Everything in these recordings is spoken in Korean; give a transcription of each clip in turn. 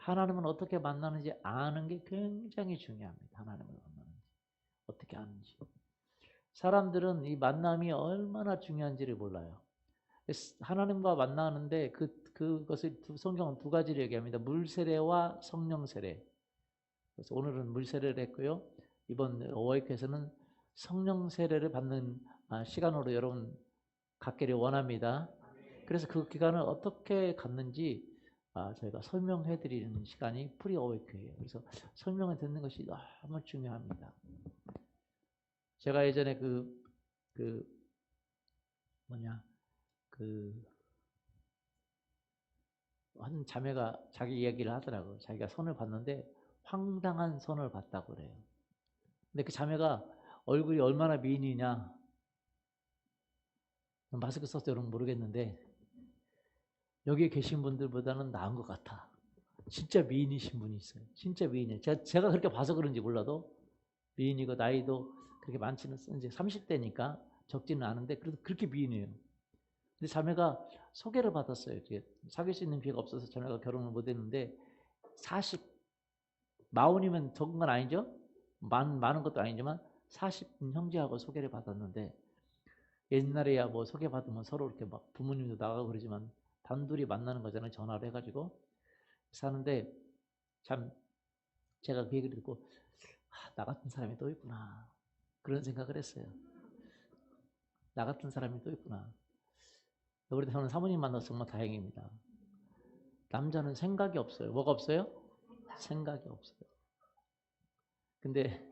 하나님은 어떻게 만나는지 아는 게 굉장히 중요합니다. 하나님을 만나는지. 어떻게 아는지. 사람들은 이 만남이 얼마나 중요한지를 몰라요. 하나님과 만나는데 그것을 성경은 두 가지를 얘기합니다. 물 세례와 성령 세례. 그래서 오늘은 물 세례를 했고요. 이번 어웨이크에서는 성령 세례를 받는 시간으로 여러분 갖기를 원합니다. 그래서 그 기간을 어떻게 갖는지 저희가 설명해 드리는 시간이 프리 어웨이크예요. 그래서 설명을 듣는 것이 너무 중요합니다. 제가 예전에 한 자매가 자기 얘기를 하더라고요. 자기가 선을 봤는데 황당한 선을 봤다고 그래요. 근데 그 자매가 얼굴이 얼마나 미인이냐, 마스크 써서 여러분 모르겠는데 여기에 계신 분들보다는 나은 것 같아. 진짜 미인이신 분이 있어요. 진짜 미인이에요. 제가 그렇게 봐서 그런지 몰라도 미인이고 나이도 그렇게 많지는 이제 30대니까 적지는 않은데 그래도 그렇게 미인이에요. 근데 자매가 소개를 받았어요. 사귈 수 있는 기회가 없어서 자매가 결혼을 못 했는데 40이면 적은 건 아니죠. 많은 것도 아니지만 40은 형제하고 소개를 받았는데 옛날에야 뭐 소개받으면 서로 이렇게 막 부모님도 나가고 그러지만 단둘이 만나는 거잖아요. 전화를 해가지고 사는데 참 제가 그 얘기를 듣고 나 같은 사람이 또 있구나 그런 생각을 했어요. 나 같은 사람이 또 있구나. 그래서 저는 사모님 만나서 정말 다행입니다. 남자는 생각이 없어요. 뭐가 없어요? 생각이 없어요. 근데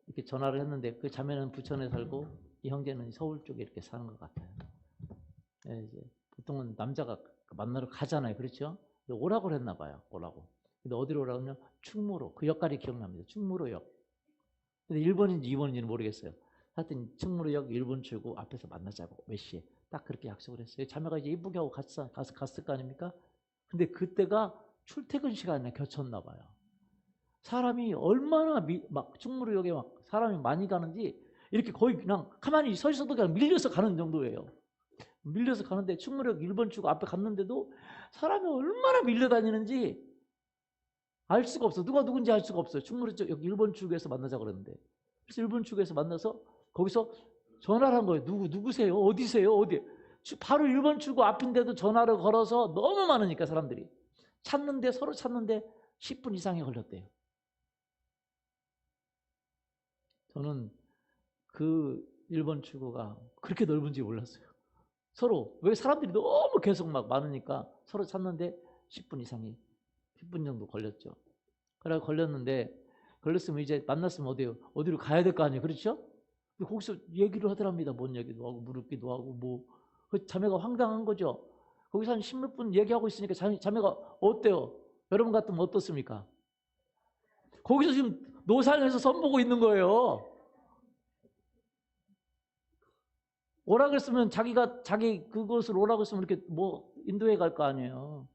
이렇게 전화를 했는데 그 자매는 부천에 살고 이 형제는 서울 쪽에 이렇게 사는 것 같아요. 네, 이제 보통은 남자가 만나러 가잖아요. 그렇죠? 오라고 그랬나 봐요. 오라고. 근데 어디로 오라고 하면 충무로. 그 역할이 기억납니다. 충무로역. 근데 1번인지 2번인지는 모르겠어요. 하여튼 충무로역 1번 출구 앞에서 만나자고 몇 시에. 딱 그렇게 약속을 했어요. 자매가 이제 이쁘게 하고 갔을 거 아닙니까? 근데 그때가 출퇴근 시간에 겹쳤나 봐요. 사람이 얼마나 막 충무로역에 막 사람이 많이 가는지 이렇게 거의 그냥 가만히 서 있어도 그냥 밀려서 가는 정도예요. 밀려서 가는데 충무로역 1번 출구 앞에 갔는데도 사람이 얼마나 밀려다니는지 알 수가 없어. 누가 누군지 알 수가 없어요. 충무로역 1번 출구에서 만나자 그랬는데. 그래서 1번 출구에서 만나서 거기서 전화를 한 거예요. 누구세요? 어디세요? 어디? 바로 1번 출구 앞인데도 전화를 걸어서 너무 많으니까 사람들이. 서로 찾는데 10분 이상이 걸렸대요. 저는 그 1번 출구가 그렇게 넓은지 몰랐어요. 서로 왜 사람들이 너무 계속 막 많으니까 서로 찾는데 10분 정도 걸렸죠. 그래 걸렸으면 이제 만났으면 어디로 가야 될 거 아니에요. 그렇죠? 근데 거기서 얘기를 하더랍니다. 뭔 얘기도 하고 물었기도 하고 뭐. 그 자매가 황당한 거죠. 거기서 한 10몇 분 얘기하고 있으니까 자매가 어때요? 여러분 같으면 어떻습니까? 거기서 지금 노상에서 선보고 있는 거예요. 오라 그랬으면 자기 그곳을 오라고 했으면 이렇게 뭐 인도해 갈 거 아니에요.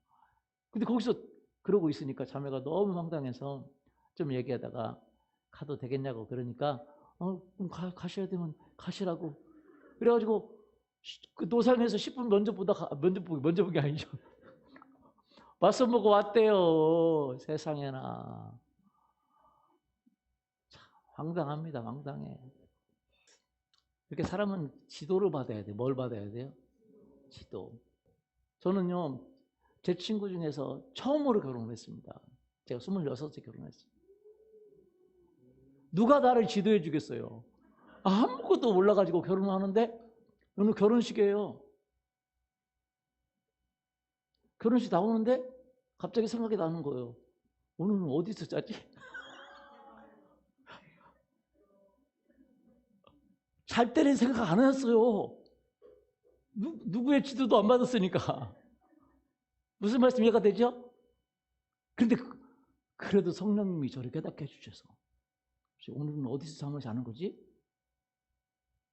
근데 거기서 그러고 있으니까 자매가 너무 황당해서 좀 얘기하다가 가도 되겠냐고 그러니까 그럼 가셔야 되면 가시라고. 그래가지고 그 노상에서 10분 면접 보는 게 아니죠. 맞선 보고 왔대요. 세상에나. 참 황당합니다. 황당해. 이렇게 사람은 지도를 받아야 돼요. 뭘 받아야 돼요? 지도. 저는요, 제 친구 중에서 처음으로 결혼을 했습니다. 제가 26에 결혼했어요. 누가 나를 지도해 주겠어요? 아무것도 몰라가지고 결혼하는데 오늘 결혼식이에요. 결혼식 나오는데 갑자기 생각이 나는 거예요. 오늘은 어디서 짜지? 잘 때는 생각 안 했어요. 누구의 지도도 안 받았으니까. 무슨 말씀 이해가 되죠? 그런데 그래도 성령님이 저를 깨닫게 해주셔서 오늘은 어디서 잠을 자는 거지?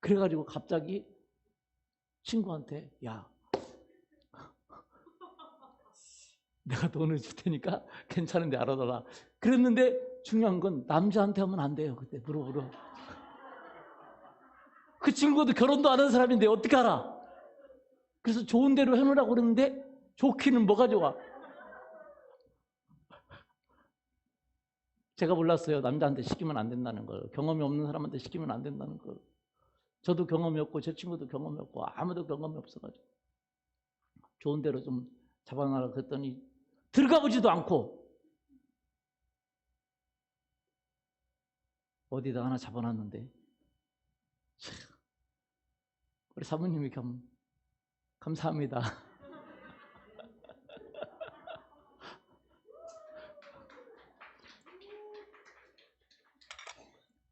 그래가지고 갑자기 친구한테 야 내가 돈을 줄 테니까 괜찮은데 알아둬라. 그랬는데 중요한 건 남자한테 하면 안 돼요. 그때 물어보러. 그 친구도 결혼도 안 한 사람인데 어떻게 알아? 그래서 좋은 대로 해놓으라고 그랬는데 좋기는 뭐가 좋아? 제가 몰랐어요. 남자한테 시키면 안 된다는 걸. 경험이 없는 사람한테 시키면 안 된다는 걸. 저도 경험이 없고 제 친구도 경험이 없고 아무도 경험이 없어가지고 좋은 대로 좀 잡아놔라 그랬더니 들어가 보지도 않고 어디다 하나 잡아놨는데 우리 사모님이 감사합니다.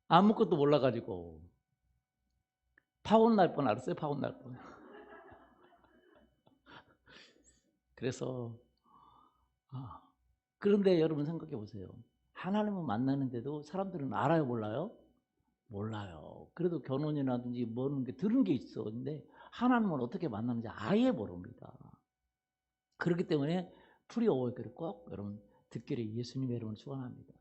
아무것도 몰라가지고 파혼 날 뻔 알았어요. 파혼 날 뻔. 그래서 그런데 여러분 생각해 보세요. 하나님을 만나는데도 사람들은 알아요, 몰라요? 몰라요. 그래도 결혼이라든지 뭐는 게 들은 게 있어. 근데 하나님을 어떻게 만나는지 아예 모릅니다. 그렇기 때문에 프리어워크를 꼭 여러분 듣기를 예수님의 이름으로 축원합니다.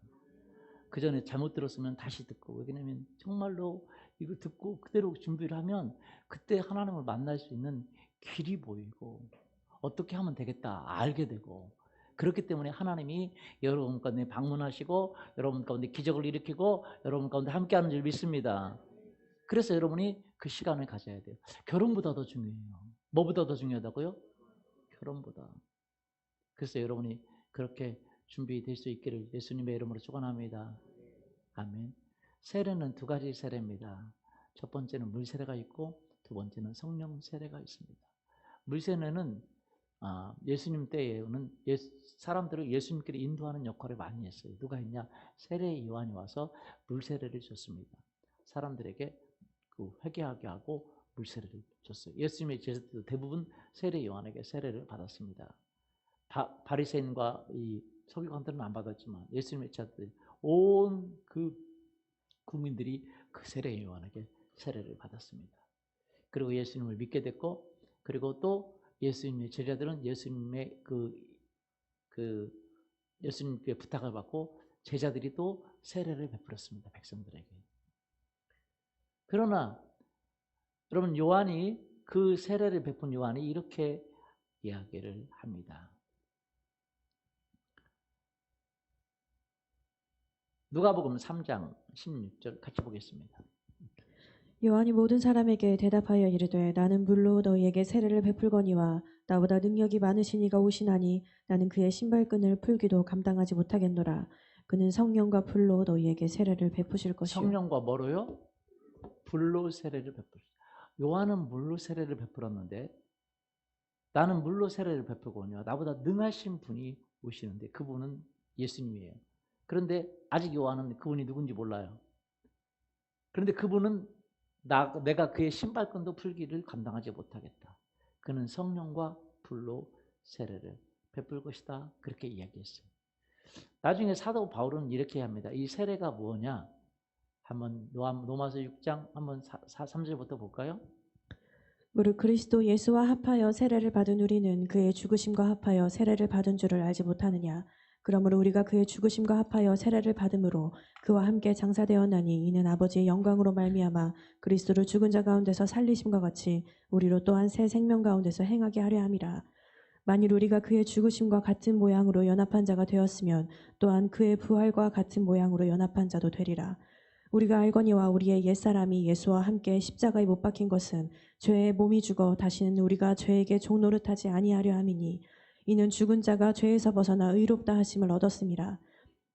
그 전에 잘못 들었으면 다시 듣고, 왜냐면 정말로 이거 듣고 그대로 준비를 하면 그때 하나님을 만날 수 있는 길이 보이고 어떻게 하면 되겠다 알게 되고, 그렇기 때문에 하나님이 여러분 가운데 방문하시고 여러분 가운데 기적을 일으키고 여러분 가운데 함께하는 줄 믿습니다. 그래서 여러분이 그 시간을 가져야 돼요. 결혼보다 더 중요해요. 뭐보다 더 중요하다고요? 결혼보다. 그래서 여러분이 그렇게 준비될 수 있기를 예수님의 이름으로 축원합니다. 아멘. 세례는 두 가지 세례입니다. 첫 번째는 물 세례가 있고 두 번째는 성령 세례가 있습니다. 물 세례는 예수님 때에는 사람들을 예수님께로 인도하는 역할을 많이 했어요. 누가 했냐? 세례 요한이 와서 물 세례를 줬습니다. 사람들에게 회개하게 하고 물 세례를 줬어요. 예수님의 제자들도 대부분 세례 요한에게 세례를 받았습니다. 바리새인과 이 서기관들은 안 받았지만 예수님의 제자들 온 그 국민들이 그 세례 요한에게 세례를 받았습니다. 그리고 예수님을 믿게 됐고, 그리고 또 예수님의 제자들은 예수님의 예수님께 부탁을 받고 제자들이 또 세례를 베풀었습니다. 백성들에게. 그러나 여러분 요한이 그 세례를 베푼 요한이 이렇게 이야기를 합니다. 누가복음 3장 16절 같이 보겠습니다. 요한이 모든 사람에게 대답하여 이르되 나는 물로 너희에게 세례를 베풀거니와 나보다 능력이 많으신 이가 오시나니 나는 그의 신발끈을 풀기도 감당하지 못하겠노라. 그는 성령과 불로 너희에게 세례를 베푸실 것이요. 성령과 뭐로요? 불로 세례를 베풀. 요한은 물로 세례를 베풀었는데 나는 물로 세례를 베풀거니와 나보다 능하신 분이 오시는데 그분은 예수님이에요. 그런데 아직 요한은 그분이 누군지 몰라요. 그런데 그분은 내가 그의 신발끈도 풀기를 감당하지 못하겠다. 그는 성령과 불로 세례를 베풀 것이다. 그렇게 이야기했어요. 나중에 사도 바울은 이렇게 합니다. 이 세례가 뭐냐? 한번 로마서 6장 한번 3절부터 볼까요? 무릇 그리스도 예수와 합하여 세례를 받은 우리는 그의 죽으심과 합하여 세례를 받은 줄을 알지 못하느냐. 그러므로 우리가 그의 죽으심과 합하여 세례를 받음으로 그와 함께 장사되었나니 이는 아버지의 영광으로 말미암아 그리스도를 죽은 자 가운데서 살리심과 같이 우리로 또한 새 생명 가운데서 행하게 하려 함이라. 만일 우리가 그의 죽으심과 같은 모양으로 연합한 자가 되었으면 또한 그의 부활과 같은 모양으로 연합한 자도 되리라. 우리가 알거니와 우리의 옛사람이 예수와 함께 십자가에 못 박힌 것은 죄의 몸이 죽어 다시는 우리가 죄에게 종노릇하지 아니하려 함이니 이는 죽은 자가 죄에서 벗어나 의롭다 하심을 얻었음이라.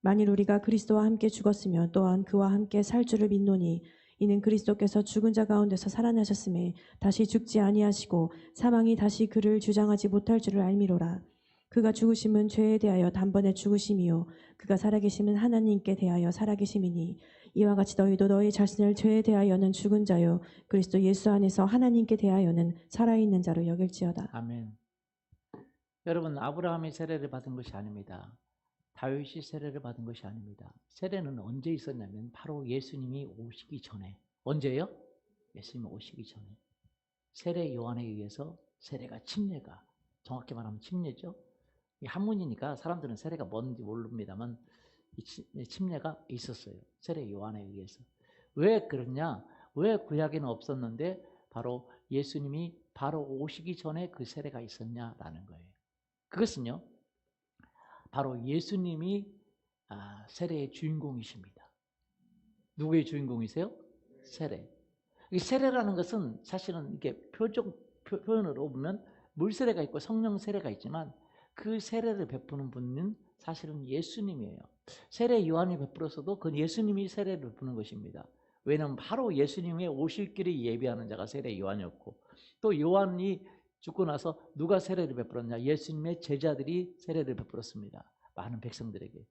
만일 우리가 그리스도와 함께 죽었으면 또한 그와 함께 살 줄을 믿노니 이는 그리스도께서 죽은 자 가운데서 살아나셨음에 다시 죽지 아니하시고 사망이 다시 그를 주장하지 못할 줄을 알미로라. 그가 죽으심은 죄에 대하여 단번에 죽으심이요 그가 살아계심은 하나님께 대하여 살아계심이니 이와 같이 너희도 너희 자신을 죄에 대하여는 죽은 자요 그리스도 예수 안에서 하나님께 대하여는 살아있는 자로 여길지어다. 아멘. 여러분 아브라함이 세례를 받은 것이 아닙니다. 다윗이 세례를 받은 것이 아닙니다. 세례는 언제 있었냐면 바로 예수님이 오시기 전에. 언제요? 예수님이 오시기 전에. 세례 요한에 의해서 세례가 침례가, 정확히 말하면 침례죠. 한문이니까 사람들은 세례가 뭔지 모릅니다만 침례가 있었어요. 세례 요한에 의해서. 왜 그러냐? 왜 구약에는 없었는데 바로 예수님이 바로 오시기 전에 그 세례가 있었냐라는 거예요. 그것은요, 바로 예수님이 세례의 주인공이십니다. 누구의 주인공이세요? 세례. 이 세례라는 것은 사실은 이게 표현으로 보면 물세례가 있고 성령 세례가 있지만 그 세례를 베푸는 분은 사실은 예수님이에요. 세례 요한이 베풀었어도 그건 예수님이 세례를 베푸는 것입니다. 왜냐하면 바로 예수님의 오실 길을 예비하는 자가 세례 요한이었고, 또 요한이 죽고 나서 누가 세례를 베풀었냐? 예수님의 제자들이 세례를 베풀었습니다. 많은 백성들에게.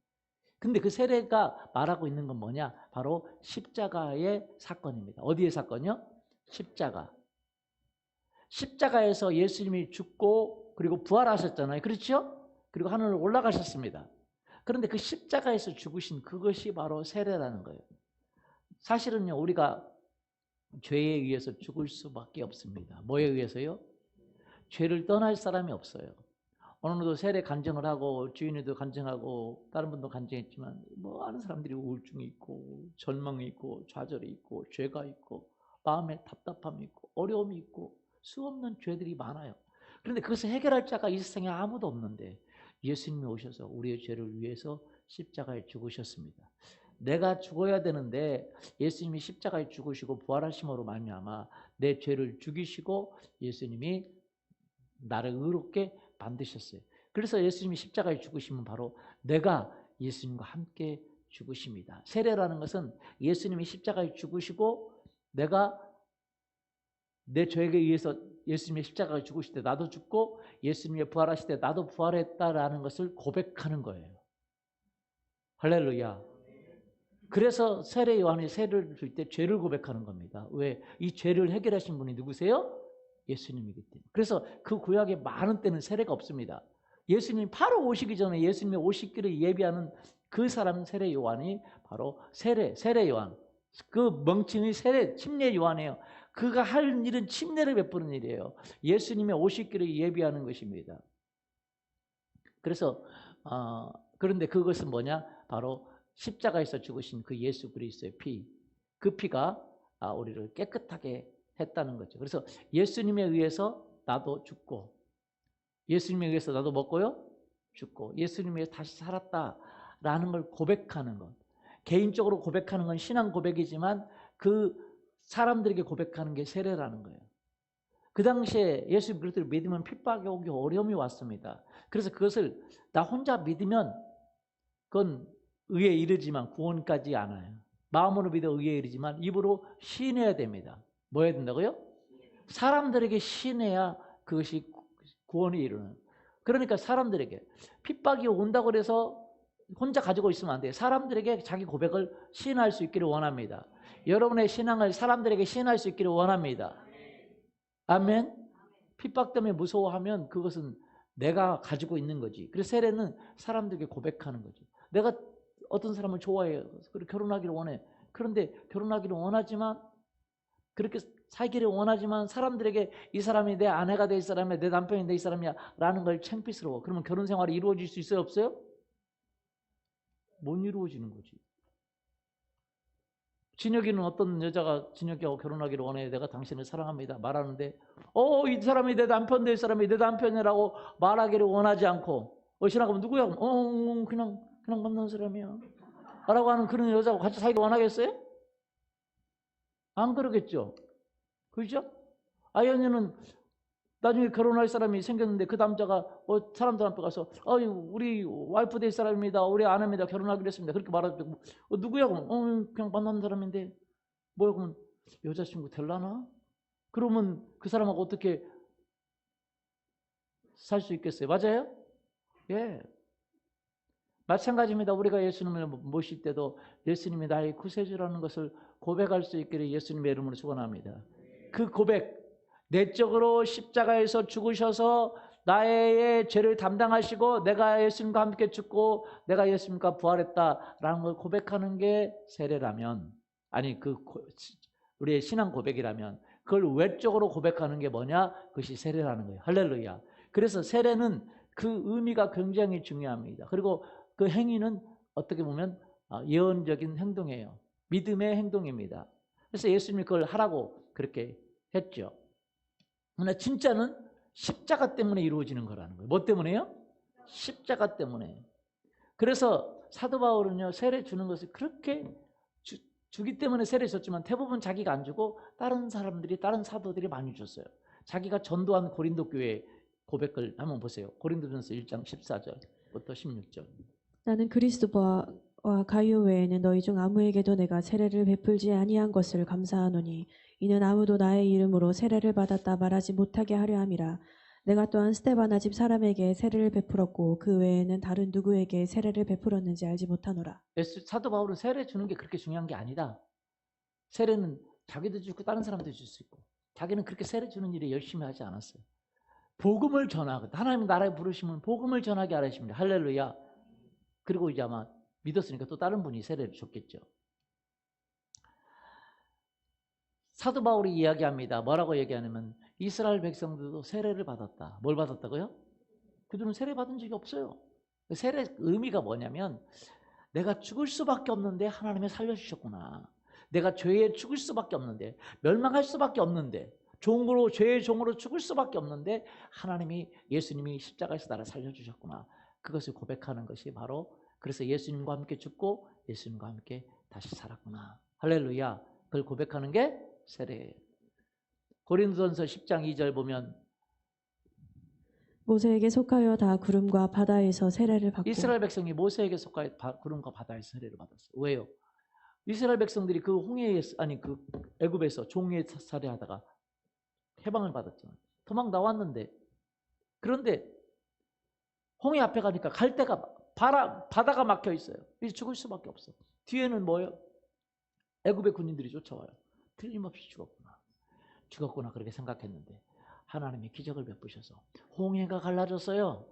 근데 그 세례가 말하고 있는 건 뭐냐? 바로 십자가의 사건입니다. 어디의 사건이요? 십자가. 십자가에서 예수님이 죽고 그리고 부활하셨잖아요. 그렇죠? 그리고 하늘로 올라가셨습니다. 그런데 그 십자가에서 죽으신 그것이 바로 세례라는 거예요. 사실은요, 우리가 죄에 의해서 죽을 수밖에 없습니다. 뭐에 의해서요? 죄를 떠날 사람이 없어요. 오늘도 세례 간증을 하고 주인이도 간증하고 다른 분도 간증했지만 아는 사람들이 우울증이 있고 절망이 있고 좌절이 있고 죄가 있고 마음에 답답함이 있고 어려움이 있고 수없는 죄들이 많아요. 그런데 그것을 해결할 자가 이 세상에 아무도 없는데 예수님이 오셔서 우리의 죄를 위해서 십자가에 죽으셨습니다. 내가 죽어야 되는데 예수님이 십자가에 죽으시고 부활하심으로 말미암아 내 죄를 죽이시고 예수님이 나를 의롭게 만드셨어요. 그래서 예수님이 십자가에 죽으시면 바로 내가 예수님과 함께 죽으십니다. 세례라는 것은 예수님이 십자가에 죽으시고 내가 내 죄에 의해서 예수님이 십자가에 죽으실 때 나도 죽고 예수님이 부활하실 때 나도 부활했다라는 것을 고백하는 거예요. 할렐루야. 그래서 세례 요한이 세례를 줄 때 죄를 고백하는 겁니다. 왜? 이 죄를 해결하신 분이 누구세요? 예수님이기 때문에. 그래서 그 구약에 많은 때는 세례가 없습니다. 예수님이 바로 오시기 전에 예수님의 오시기를 예비하는 그 사람 세례 요한이 바로 세례 요한. 그 명칭이 침례 요한이에요. 그가 할 일은 침례를 베푸는 일이에요. 예수님의 오시기를 예비하는 것입니다. 그래서 그런데 그것은 뭐냐? 바로 십자가에서 죽으신 그 예수 그리스도의 피. 그 피가 우리를 깨끗하게 했다는 거죠. 그래서 예수님에 의해서 나도 죽고 예수님에 의해서 나도 먹고요 죽고 예수님에 의해서 다시 살았다라는 걸 고백하는 것. 개인적으로 고백하는 건 신앙 고백이지만 그 사람들에게 고백하는 게 세례라는 거예요. 그 당시에 예수 그리스도를 믿으면 핍박이 오기 어려움이 왔습니다. 그래서 그것을 나 혼자 믿으면 그건 의에 이르지만 구원까지 않아요. 마음으로 믿어 의에 이르지만 입으로 시인해야 됩니다. 뭐 해야 된다고요? 사람들에게 시인해야 그것이 구원에 이르는. 그러니까 사람들에게 핍박이 온다고 해서 혼자 가지고 있으면 안 돼요. 사람들에게 자기 고백을 시인할 수 있기를 원합니다. 여러분의 신앙을 사람들에게 시인할 수 있기를 원합니다. 아멘. 핍박 때문에 무서워하면 그것은 내가 가지고 있는 거지. 그래서 세례는 사람들에게 고백하는 거죠. 내가 어떤 사람을 좋아해요. 그리고 결혼하기를 원해. 그런데 결혼하기를 원하지만 그렇게 살기를 원하지만 사람들에게 이 사람이 내 아내가 될 사람이야, 내 남편이 될 사람이야 라는 걸 창피스러워. 그러면 결혼 생활이 이루어질 수 있어요, 없어요? 못 이루어지는 거지. 진혁이는 어떤 여자가 진혁이하고 결혼하기를 원해. 내가 당신을 사랑합니다 말하는데 이 사람이 내 남편 될 사람이 내 남편이라고 말하기를 원하지 않고 신학하면 누구야? 그냥 만난 사람이야 라고 하는 그런 여자하고 같이 살기 원하겠어요? 안 그러겠죠. 그렇죠? 아연이는 나중에 결혼할 사람이 생겼는데 그 남자가 사람들 앞에 가서 우리 와이프 될 사람입니다. 우리 아내입니다. 결혼하기로 했습니다. 그렇게 말하고 누구야? 그냥 만난 사람인데 그러면 여자친구 될라나? 그러면 그 사람하고 어떻게 살 수 있겠어요? 맞아요? 예. 마찬가지입니다. 우리가 예수님을 모실 때도 예수님이 나의 구세주라는 것을 고백할 수 있기를 예수님의 이름으로 축원합니다. 그 고백, 내적으로 십자가에서 죽으셔서 나의 죄를 담당하시고 내가 예수님과 함께 죽고 내가 예수님과 부활했다라는 걸 고백하는 게 세례라면, 아니 우리의 신앙 고백이라면 그걸 외적으로 고백하는 게 뭐냐? 그것이 세례라는 거예요. 할렐루야. 그래서 세례는 그 의미가 굉장히 중요합니다. 그리고 그 행위는 어떻게 보면 예언적인 행동이에요. 믿음의 행동입니다. 그래서 예수님이 그걸 하라고 그렇게 했죠. 그러나 진짜는 십자가 때문에 이루어지는 거라는 거예요. 뭐 때문에요? 십자가 때문에. 그래서 사도 바울은요, 세례 주는 것을 그렇게 주기 때문에 세례 줬지만 대부분 자기가 안 주고 다른 사람들이, 다른 사도들이 많이 줬어요. 자기가 전도한 고린도 교회 고백을 한번 보세요. 고린도전서 1장 14절부터 16절. 나는 그리스도와 가요 외에는 너희 중 아무에게도 내가 세례를 베풀지 아니한 것을 감사하노니 이는 아무도 나의 이름으로 세례를 받았다 말하지 못하게 하려 함이라. 내가 또한 스데바나 집 사람에게 세례를 베풀었고 그 외에는 다른 누구에게 세례를 베풀었는지 알지 못하노라. 사도 바울은 세례 주는 게 그렇게 중요한 게 아니다. 세례는 자기도 주고 다른 사람도 줄 수 있고, 자기는 그렇게 세례 주는 일에 열심히 하지 않았어요. 복음을 전하고, 하나님 나라에 부르시면 복음을 전하게 하십니다. 할렐루야. 그리고 이제 아마 믿었으니까 또 다른 분이 세례를 줬겠죠. 사도 바울이 이야기합니다. 뭐라고 얘기하냐면 이스라엘 백성들도 세례를 받았다. 뭘 받았다고요? 그들은 세례 받은 적이 없어요. 세례 의미가 뭐냐면 내가 죽을 수밖에 없는데 하나님이 살려주셨구나. 내가 죄에 죽을 수밖에 없는데, 멸망할 수밖에 없는데, 종으로, 죄의 종으로 죽을 수밖에 없는데 하나님이, 예수님이 십자가에서 나를 살려주셨구나. 그것을 고백하는 것이 바로, 그래서 예수님과 함께 죽고 예수님과 함께 다시 살았구나. 할렐루야. 그걸 고백하는 게 세례예요. 고린도전서 10장 2절 보면 모세에게 속하여 다 구름과 바다에서 세례를 받고 이스라엘 백성이 모세에게 속하여 구름과 바다에서 세례를 받았어요. 왜요? 이스라엘 백성들이 그 홍해에, 아니 그 애굽에서 종의 살해하다가 해방을 받았잖아요. 도망 나왔는데, 그런데 홍해 앞에 가니까 갈 데가 바다가 막혀 있어요. 이제 죽을 수밖에 없어. 뒤에는 뭐예요? 애굽의 군인들이 쫓아와요. 틀림없이 죽었구나 그렇게 생각했는데 하나님이 기적을 베푸셔서 홍해가 갈라졌어요.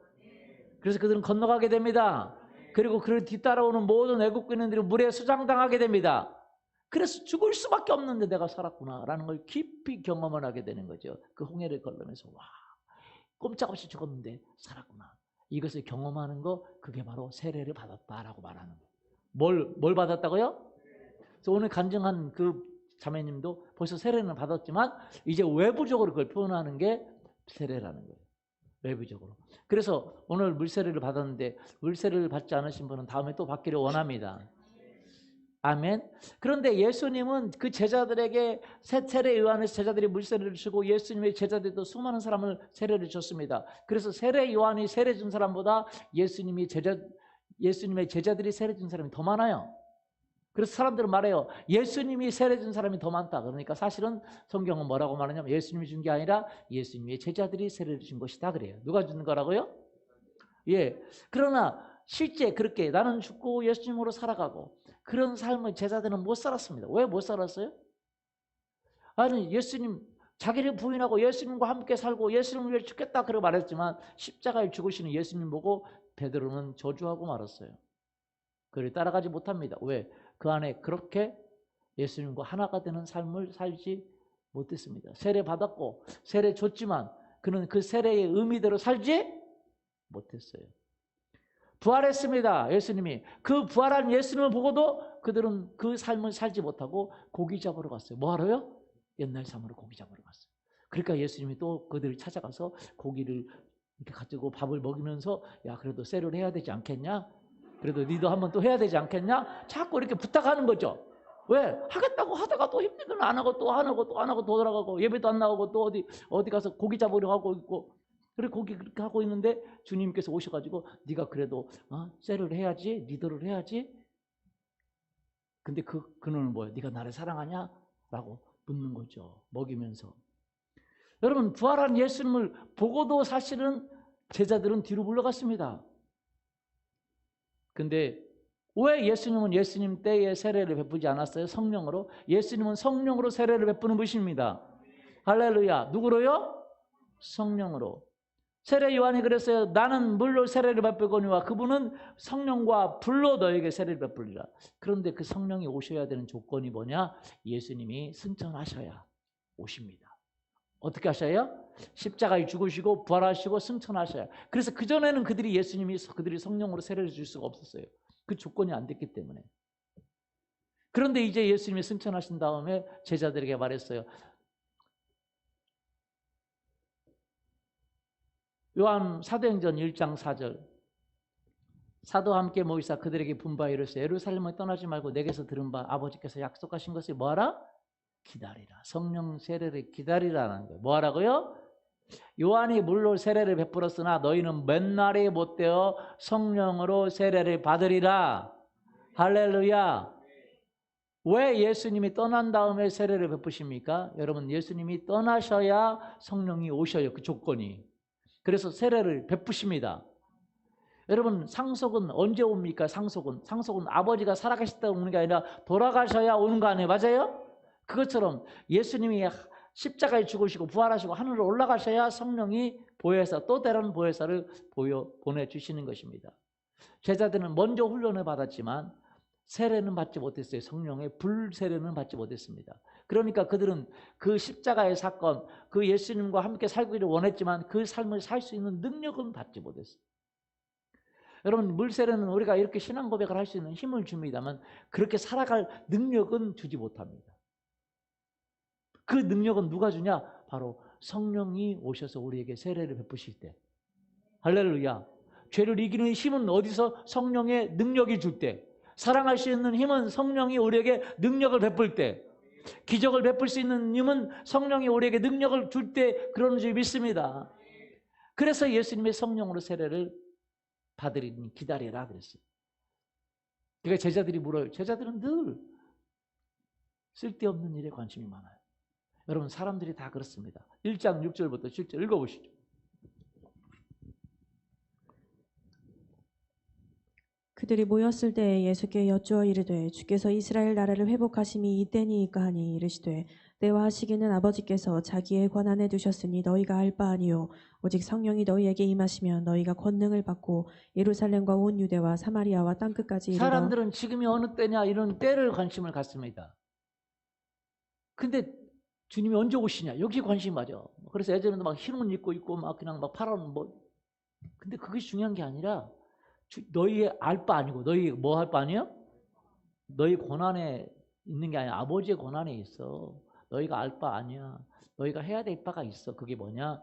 그래서 그들은 건너가게 됩니다. 그리고 그를 뒤따라오는 모든 애국 군인들이 물에 수장당하게 됩니다. 그래서 죽을 수밖에 없는데 내가 살았구나라는 걸 깊이 경험을 하게 되는 거죠. 그 홍해를 걸으면서 와, 꼼짝없이 죽었는데 살았구나. 이것을 경험하는 거, 그게 바로 세례를 받았다라고 말하는 거예요. 뭘 받았다고요? 그래서 오늘 간증한 그 자매님도 벌써 세례는 받았지만 이제 외부적으로 그걸 표현하는 게 세례라는 거예요. 외부적으로. 그래서 오늘 물세례를 받았는데 물세례를 받지 않으신 분은 다음에 또 받기를 원합니다. 아멘. 그런데 예수님은 그 제자들에게 세례 요한에서 제자들이 물세례를 주고 예수님의 제자들도 수많은 사람을 세례를 줬습니다. 그래서 세례 요한이 세례 준 사람보다 예수님의 제자들이 세례 준 사람이 더 많아요. 그래서 사람들은 말해요. 예수님이 세례 준 사람이 더 많다. 그러니까 사실은 성경은 뭐라고 말하냐면 예수님이 준 게 아니라 예수님의 제자들이 세례를 준 것이다 그래요. 누가 준 거라고요? 예. 그러나 실제 그렇게 나는 죽고 예수님으로 살아가고 그런 삶을 제자들은 못 살았습니다. 왜 못 살았어요? 아니, 예수님, 자기를 부인하고 예수님과 함께 살고 예수님을 위해 죽겠다 그러고 말했지만 십자가에 죽으시는 예수님 보고 베드로는 저주하고 말았어요. 그를 따라가지 못합니다. 왜? 그 안에 그렇게 예수님과 하나가 되는 삶을 살지 못했습니다. 세례 받았고 세례 줬지만 그는 그 세례의 의미대로 살지 못했어요. 부활했습니다. 예수님이. 그 부활한 예수님을 보고도 그들은 그 삶을 살지 못하고 고기 잡으러 갔어요. 뭐 하러요? 옛날 삶으로 고기 잡으러 갔어요. 그러니까 예수님이 또 그들을 찾아가서 고기를 이렇게 가지고 밥을 먹이면서 야, 그래도 세례를 해야 되지 않겠냐? 그래도 니도 한번 또 해야 되지 않겠냐? 자꾸 이렇게 부탁하는 거죠. 왜? 하겠다고 하다가 또 힘들면 안 하고 또 안 하고 또 안 하고 또 돌아가고 예배도 안 나오고 또 어디 가서 고기 잡으려 하고 있고, 그래 고기 그렇게 하고 있는데 주님께서 오셔가지고 네가 그래도 세례를 해야지, 리더를 해야지. 근데 그는 뭐야? 네가 나를 사랑하냐? 라고 묻는 거죠. 먹이면서. 여러분, 부활한 예수님을 보고도 사실은 제자들은 뒤로 물러갔습니다. 근데 왜 예수님은 예수님 때에 세례를 베푸지 않았어요? 성령으로. 예수님은 성령으로 세례를 베푸는 분이십니다. 할렐루야. 누구로요? 성령으로. 세례 요한이 그랬어요. 나는 물로 세례를 베풀거니와 그분은 성령과 불로 너에게 세례를 베풀리라. 그런데 그 성령이 오셔야 되는 조건이 뭐냐? 예수님이 승천하셔야 오십니다. 어떻게 하셔요? 십자가에 죽으시고 부활하시고 승천하셔야. 그래서 그전에는 그들이 성령으로 세례를 줄 수가 없었어요. 그 조건이 안 됐기 때문에. 그런데 이제 예수님이 승천하신 다음에 제자들에게 말했어요. 요한 사도행전 1장 4절. 사도와 함께 모이사 그들에게 분바 이르시되 예루살렘을 떠나지 말고 내게서 들은 바 아버지께서 약속하신 것을 뭐하라? 기다리라. 성령 세례를 기다리라는 거예요. 뭐하라고요? 요한이 물로 세례를 베풀었으나 너희는 몇 날이 못되어 성령으로 세례를 받으리라. 할렐루야. 왜 예수님이 떠난 다음에 세례를 베푸십니까? 여러분, 예수님이 떠나셔야 성령이 오셔요. 그 조건이. 그래서 세례를 베푸십니다. 여러분, 상속은 언제 옵니까? 상속은 아버지가 살아계실 때 오는 게 아니라 돌아가셔야 오는 거 아니에요? 맞아요? 그것처럼 예수님이 십자가에 죽으시고 부활하시고 하늘로 올라가셔야 성령이 보혜사, 또 다른 보혜사를 보내주시는 것입니다. 제자들은 먼저 훈련을 받았지만 세례는 받지 못했어요. 성령의 불세례는 받지 못했습니다. 그러니까 그들은 그 십자가의 사건, 그 예수님과 함께 살기를 원했지만 그 삶을 살 수 있는 능력은 받지 못했어요. 여러분, 물세례는 우리가 이렇게 신앙 고백을 할 수 있는 힘을 줍니다만 그렇게 살아갈 능력은 주지 못합니다. 그 능력은 누가 주냐? 바로 성령이 오셔서 우리에게 세례를 베푸실 때. 할렐루야. 죄를 이기는 힘은 어디서? 성령의 능력이 줄 때. 사랑할 수 있는 힘은 성령이 우리에게 능력을 베풀 때. 기적을 베풀 수 있는 힘은 성령이 우리에게 능력을 줄 때 그런 줄 믿습니다. 그래서 예수님의 성령으로 세례를 받으리니 기다리라 그랬어요. 그러니까 제자들이 물어요. 제자들은 늘 쓸데없는 일에 관심이 많아요. 여러분, 사람들이 다 그렇습니다. 1장 6절부터 7절 읽어보시죠. 그들이 모였을 때에 예수께 여쭈어 이르되 주께서 이스라엘 나라를 회복하심이 이때니이까 하니 이르시되 때와 시기는 아버지께서 자기의 권한에 두셨으니 너희가 알 바 아니요 오직 성령이 너희에게 임하시면 너희가 권능을 받고 예루살렘과 온 유대와 사마리아와 땅끝까지 이르러. 사람들은 지금이 어느 때냐 이런 때를 관심을 갖습니다. 근데 주님이 언제 오시냐 여기 관심이 맞아. 그래서 예전에도 막 흰 옷 입고 있고 막 그냥 막 파란 뭐. 근데 그게 중요한 게 아니라 너희의 알 바 아니고 너희 뭐 할 바 아니에요? 너희 권한에 있는 게 아니라 아버지의 권한에 있어. 너희가 알 바 아니야. 너희가 해야 될 바가 있어. 그게 뭐냐?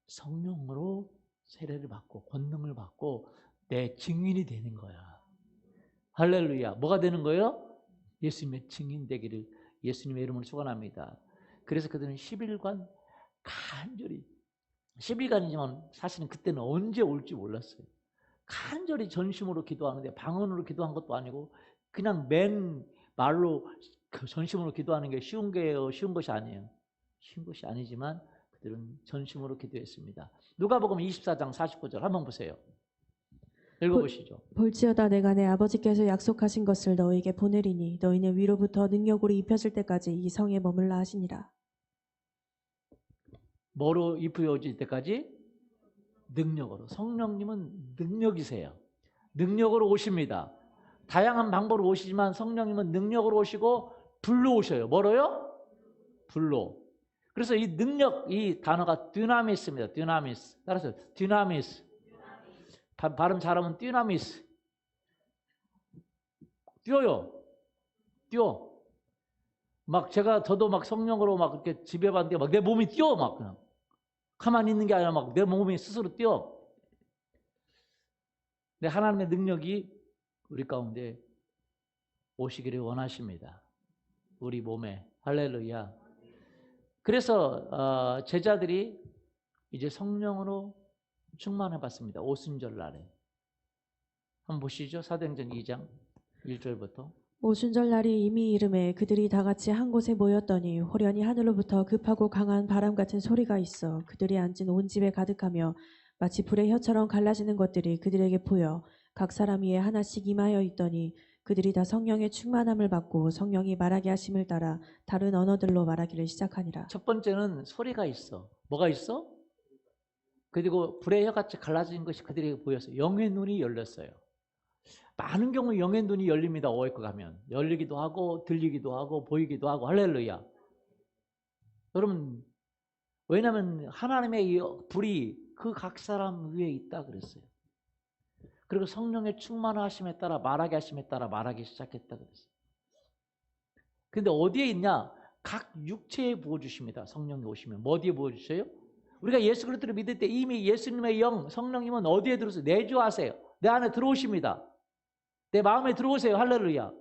성령으로 세례를 받고 권능을 받고 내 증인이 되는 거야. 할렐루야. 뭐가 되는 거예요? 예수님의 증인 되기를 예수님의 이름으로 축원합니다. 그래서 그들은 10일간 간절히 10일간이지만 사실은 그때는 언제 올지 몰랐어요. 간절히 전심으로 기도하는데 방언으로 기도한 것도 아니고 그냥 맨 말로 그 전심으로 기도하는 게 쉬운 게요. 쉬운 것이 아니에요. 쉬운 것이 아니지만 그들은 전심으로 기도했습니다. 누가복음 24장 49절 한번 보세요. 읽어보시죠. 볼지어다 내가 내 아버지께서 약속하신 것을 너희에게 보내리니 너희는 위로부터 능력으로 입혀질 때까지 이 성에 머물라 하시니라. 뭐로 입혀질 때까지? 능력으로. 성령님은 능력이세요. 능력으로 오십니다. 다양한 방법으로 오시지만 성령님은 능력으로 오시고 불로 오셔요. 뭐로요? 불로. 그래서 이 능력, 이 단어가 dynamis입니다. dynamis. 따라서 dynamis. 발음 잘하면 dynamis. 뛰어요. 뛰어. 막 저도 막 성령으로 막 이렇게 지배받는데 막 내 몸이 뛰어 막 그냥. 가만히 있는 게 아니라 막 내 몸이 스스로 뛰어. 근데 하나님의 능력이 우리 가운데 오시기를 원하십니다. 우리 몸에. 할렐루야. 그래서 제자들이 이제 성령으로 충만해 받습니다. 오순절 날에. 한번 보시죠. 사도행전 2장 1절부터. 오순절 날이 이미 이름에 그들이 다 같이 한 곳에 모였더니 호련히 하늘로부터 급하고 강한 바람 같은 소리가 있어 그들이 앉은 온 집에 가득하며 마치 불의 혀처럼 갈라지는 것들이 그들에게 보여 각 사람 위에 하나씩 임하여 있더니 그들이 다 성령의 충만함을 받고 성령이 말하게 하심을 따라 다른 언어들로 말하기를 시작하니라. 첫 번째는 소리가 있어. 뭐가 있어? 그리고 불의 혀같이 갈라진 것이 그들에게 보였어요. 영의 눈이 열렸어요. 많은 경우 영의 눈이 열립니다. 오해과 가면. 열리기도 하고 들리기도 하고 보이기도 하고. 할렐루야. 여러분, 왜냐하면 하나님의 이 불이 그 각 사람 위에 있다 그랬어요. 그리고 성령의 충만하심에 따라 말하게 하심에 따라 말하기 시작했다 그랬어요. 근데 어디에 있냐? 각 육체에 부어주십니다. 성령이 오시면. 뭐 어디에 부어주셔요? 우리가 예수 그리스도를 믿을 때 이미 예수님의 영, 성령님은 어디에 들어서 내주하세요? 내 안에 들어오십니다. 내 마음에 들어오세요. 할렐루야.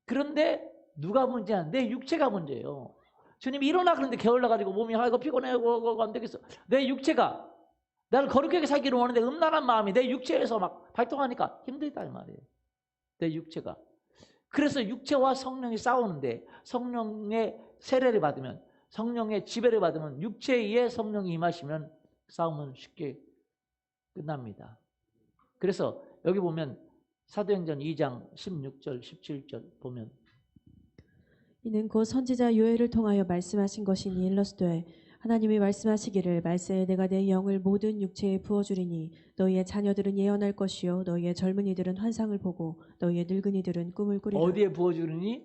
그런데 누가 문제야? 내 육체가 문제예요. 주님이 일어나 그런데 게을러가지고 몸이 아이고 피곤해 안 되겠어. 내 육체가 나를 거룩하게 살기를 원하는데 음란한 마음이 내 육체에서 막 발동하니까 힘들다 이 말이에요. 내 육체가. 그래서 육체와 성령이 싸우는데 성령의 세례를 받으면 성령의 지배를 받으면 육체에 성령이 임하시면 싸움은 쉽게 끝납니다. 그래서 여기 보면 사도행전 2장 16절 17절 보면 이는 곧 선지자 요엘을 통하여 말씀하신 것이니 일러스되 하나님이 말씀하시기를 말세에 내가 내 영을 모든 육체에 부어주리니 너희의 자녀들은 예언할 것이요 너희의 젊은이들은 환상을 보고 너희의 늙은이들은 꿈을 꾸리라. 어디에 부어주느니?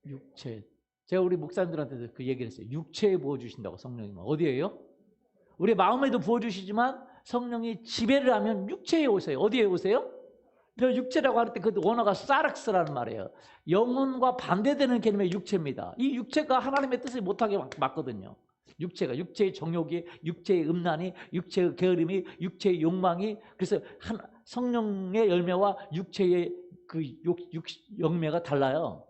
육체. 제가 우리 목사님들한테도 그 얘기를 했어요. 육체에 부어주신다고 성령님은. 어디에요? 우리 마음에도 부어주시지만 성령이 지배를 하면 육체에 오세요. 어디에 오세요? 저 육체라고 할 때 그 원어가 사락스라는 말이에요. 영혼과 반대되는 개념의 육체입니다. 이 육체가 하나님의 뜻을 못하게 막거든요. 육체가 육체의 정욕이, 육체의 음란이, 육체의 게으름이, 육체의 욕망이 그래서 성령의 열매와 육체의 그 열매가 달라요.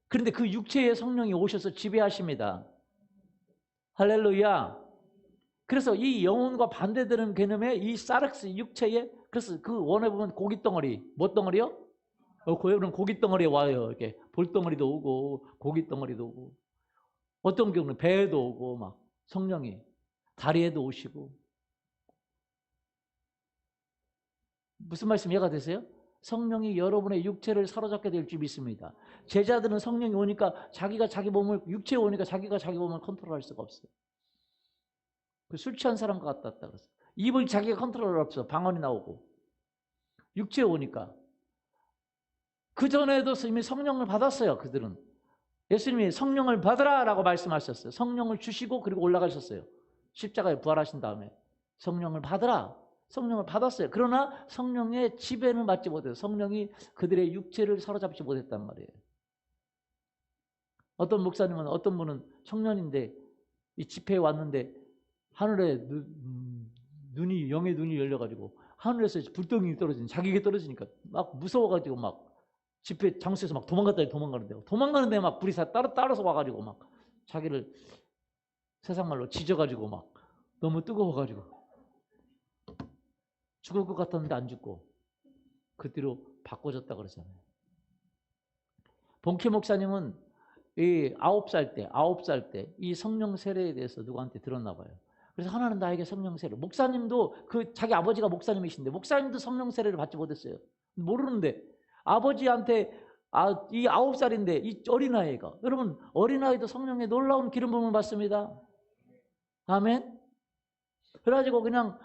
그런데 그 육체의 성령이 오셔서 지배하십니다. 할렐루야. 그래서 이 영혼과 반대되는 개념의 이 사락스 육체에 그래서 그 원에 보면 고깃덩어리, 뭐 덩어리요? 그런 고깃덩어리에 와요. 이렇게 볼덩어리도 오고 고깃덩어리도 오고 어떤 경우는 배에도 오고 막 성령이 다리에도 오시고 무슨 말씀 이해가 되세요? 성령이 여러분의 육체를 사로잡게 될 줄 믿습니다. 제자들은 성령이 오니까 자기가 자기 몸을 육체에 오니까 자기가 자기 몸을 컨트롤할 수가 없어요. 술 취한 사람과 같다 그랬어요. 입을 자기가 컨트롤 없어. 방언이 나오고 육체에 오니까 그 전에도 이미 성령을 받았어요. 그들은 예수님이 성령을 받으라 라고 말씀하셨어요. 성령을 주시고 그리고 올라가셨어요. 십자가에 부활하신 다음에 성령을 받으라. 성령을 받았어요. 그러나 성령의 지배는 받지 못해요. 성령이 그들의 육체를 사로잡지 못했단 말이에요. 어떤 목사님은 어떤 분은 청년인데 이 집회에 왔는데 하늘에 눈이 영의 눈이 열려가지고 하늘에서 불덩이 떨어지는 자기에게 떨어지니까 막 무서워가지고 막 집회 장소에서 막 도망가는데 막 불이 따라서 와가지고 막 자기를 세상 말로 지져가지고 막 너무 뜨거워가지고 죽을 것 같았는데 안 죽고 그 뒤로 바꿔졌다 그러잖아요. 본캐 목사님은 이 9살 때 이 성령 세례에 대해서 누구한테 들었나 봐요. 그래서 하나는 나에게 성령 세례. 목사님도 그 자기 아버지가 목사님이신데 목사님도 성령 세례를 받지 못했어요. 모르는데 아버지한테 이 9살인데 이 어린아이가 여러분 어린아이도 성령의 놀라운 기름 부음을 받습니다. 아멘. 그래가지고 그냥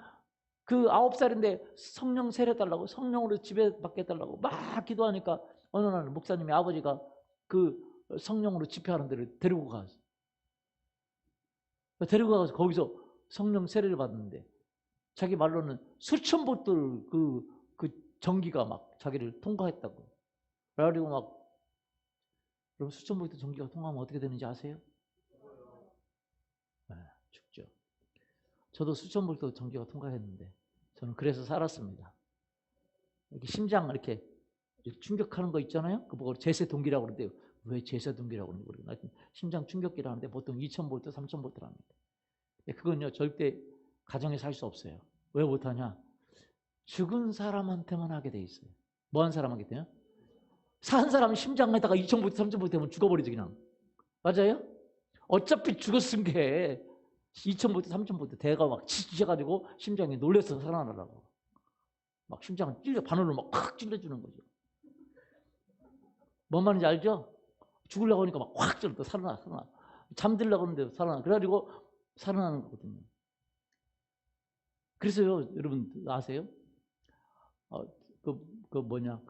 그 9살인데 성령 세례 달라고 성령으로 지배받게 해달라고 막 기도하니까 어느 날 목사님이 아버지가 그 성령으로 집회하는 데를 데리고 가서 거기서 성령 세례를 받는데 자기 말로는 수천 보트 그 전기가 막 자기를 통과했다고. 그래가지고 막 여러분 수천 보트 전기가 통과하면 어떻게 되는지 아세요? 네, 죽죠. 저도 수천 보트 전기가 통과했는데 저는 그래서 살았습니다. 이렇게 심장 이렇게 충격하는 거 있잖아요. 그 보고 제세 동기라고 그러는데요. 왜 제세 동기라고 그러는지 모르겠어요. 심장 충격기라고 하는데 보통 2000볼트, 3000볼트랍니다. 그건요 절대 가정에서 할 수 없어요. 왜 못하냐? 죽은 사람한테만 하게 돼 있어요. 뭐 한 사람 하게 돼요? 산 사람 심장에다가 2000볼트, 3000볼트 하면 죽어버리지 그냥. 맞아요? 어차피 죽었은 게 2000볼트, 3000볼트 대가 막 지쳐가지고 심장이 놀래서 살아나라고. 막 심장을 바늘로 막 팍 찔러주는 거죠. 뭔 말인지 알죠? 죽으려고 하니까 막 확 찔러 살아나. 잠들려고 하는데 살아나. 그래가지고 살아나는 거거든요. 그래서요, 여러분 아세요? 누구냐?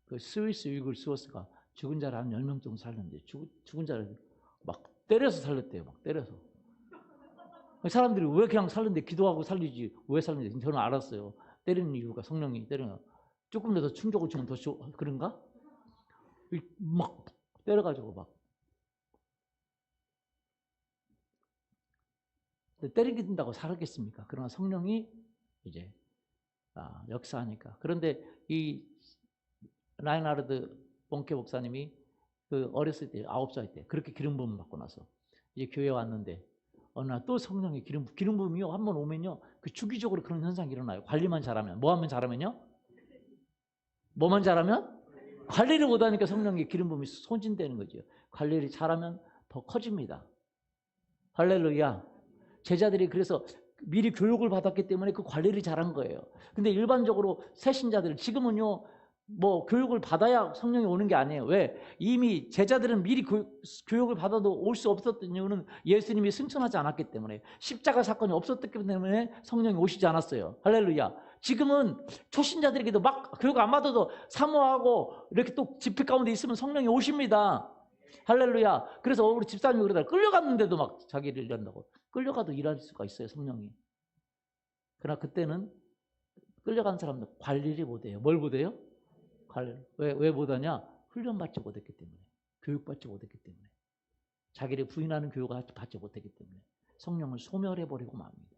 그 스위스 위글 스워스가 죽은 자를 한 10명 정도 살렸는데 죽은 자를 막 때려서 살렸대요. 막 때려서. 사람들이 왜 그냥 살렸는데 기도하고 살리지 왜 살렸는지 저는 알았어요. 때리는 이유가 성령이 때리는 조금 더 충격을 주면 더 그런가? 막 때려가지고 막 때리게 된다고 살았겠습니까? 그러나 성령이 이제 역사하니까. 그런데 이 라인하르드 본케 목사님이 그 어렸을 때 9살 때 그렇게 기름 부음 받고 나서 이제 교회 왔는데 어느 날 또 성령의 기름 부음이요 한번 오면요 그 주기적으로 그런 현상이 일어나요. 관리만 잘하면. 뭐 하면 잘하면요? 뭐만 잘하면? 관리를 못하니까 성령의 기름 부음이 소진되는 거죠. 관리를 잘하면 더 커집니다. 할렐루야. 제자들이 그래서 미리 교육을 받았기 때문에 그 관리를 잘한 거예요. 근데 일반적으로 새신자들 지금은요 뭐 교육을 받아야 성령이 오는 게 아니에요. 왜? 이미 제자들은 미리 교육을 받아도 올 수 없었던 이유는 예수님이 승천하지 않았기 때문에 십자가 사건이 없었기 때문에 성령이 오시지 않았어요. 할렐루야. 지금은 초신자들에게도 막 교육 안 받아도 사모하고 이렇게 또 집회 가운데 있으면 성령이 오십니다. 할렐루야. 그래서 우리 집사님이 그러다가 끌려갔는데도 막 자기를 일한다고. 끌려가도 일할 수가 있어요, 성령이. 그러나 그때는 끌려간 사람들 관리를 못해요. 뭘 못해요? 왜 못하냐? 훈련받지 못했기 때문에. 교육받지 못했기 때문에. 자기를 부인하는 교육을 받지 못했기 때문에. 성령을 소멸해버리고 맙니다.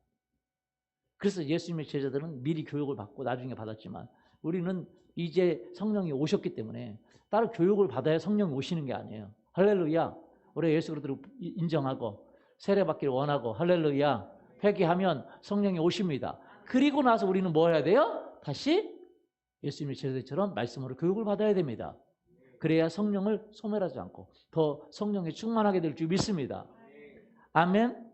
그래서 예수님의 제자들은 미리 교육을 받고 나중에 받았지만 우리는 이제 성령이 오셨기 때문에 따로 교육을 받아야 성령이 오시는 게 아니에요. 할렐루야. 우리 예수 그리스도를 인정하고 세례받기를 원하고 할렐루야. 회개하면 성령이 오십니다. 그리고 나서 우리는 뭐 해야 돼요? 다시 예수님의 제자들처럼 말씀으로 교육을 받아야 됩니다. 그래야 성령을 소멸하지 않고 더 성령에 충만하게 될 줄 믿습니다. 아멘.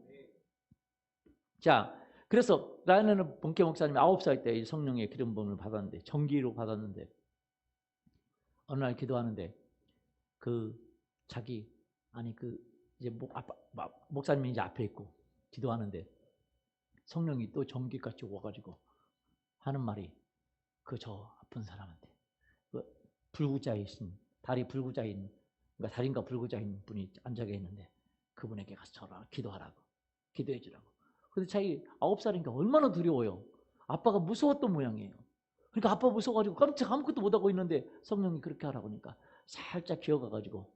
자, 그래서 라이너는 본케 목사님이 9살 때 성령의 기름 부음을 받았는데 정기로 받았는데 어느 날 기도하는데 이제 목사님이 이제 앞에 있고 기도하는데 성령이 또 전기같이 와가지고 하는 말이 저 아픈 사람한테 불구자이신 다리 불구자인 그러니까 다리인가 불구자인 분이 앉아 있는데 그분에게 가서 저라 기도하라고 기도해 주라고. 근데 자기 9살이니까 얼마나 두려워요. 아빠가 무서웠던 모양이에요. 그러니까 아빠 무서워가지고 깜짝 아무것도 못하고 있는데 성령이 그렇게 하라고 하니까 살짝 기어가가지고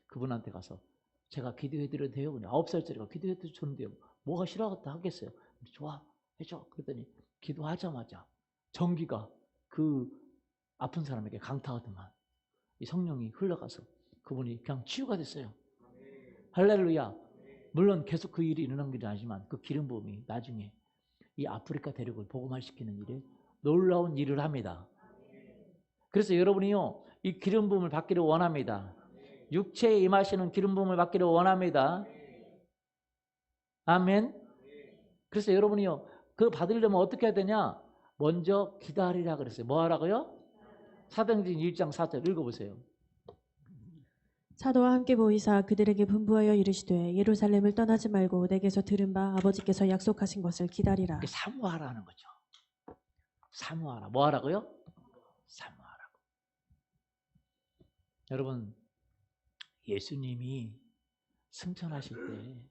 그분한테 가서 제가 기도해드려도 돼요? 9살짜리가 기도해도 좋은데요. 뭐가 싫어하겠다 하겠어요. 좋아 해줘. 그랬더니 기도하자마자 전기가 그 아픈 사람에게 강타하더만 이 성령이 흘러가서 그분이 그냥 치유가 됐어요. 할렐루야. 물론 계속 그 일이 일어난 게 아니지만 그 기름 부음이 나중에 이 아프리카 대륙을 복음화시키는 일에 놀라운 일을 합니다. 그래서 여러분이요 이 기름 부음을 받기를 원합니다. 육체에 임하시는 기름 부음을 받기를 원합니다. 아멘. 그래서 여러분이요 그 받으려면 어떻게 해야 되냐? 먼저 기다리라 그랬어요. 뭐 하라고요? 사도행전 1장 4절 읽어보세요. 사도와 함께 보이사 그들에게 분부하여 이르시되 예루살렘을 떠나지 말고 내게서 들은 바 아버지께서 약속하신 것을 기다리라. 사모하라는 거죠. 사모하라. 뭐 하라고요? 사모하라고. 여러분 예수님이 승천하실 때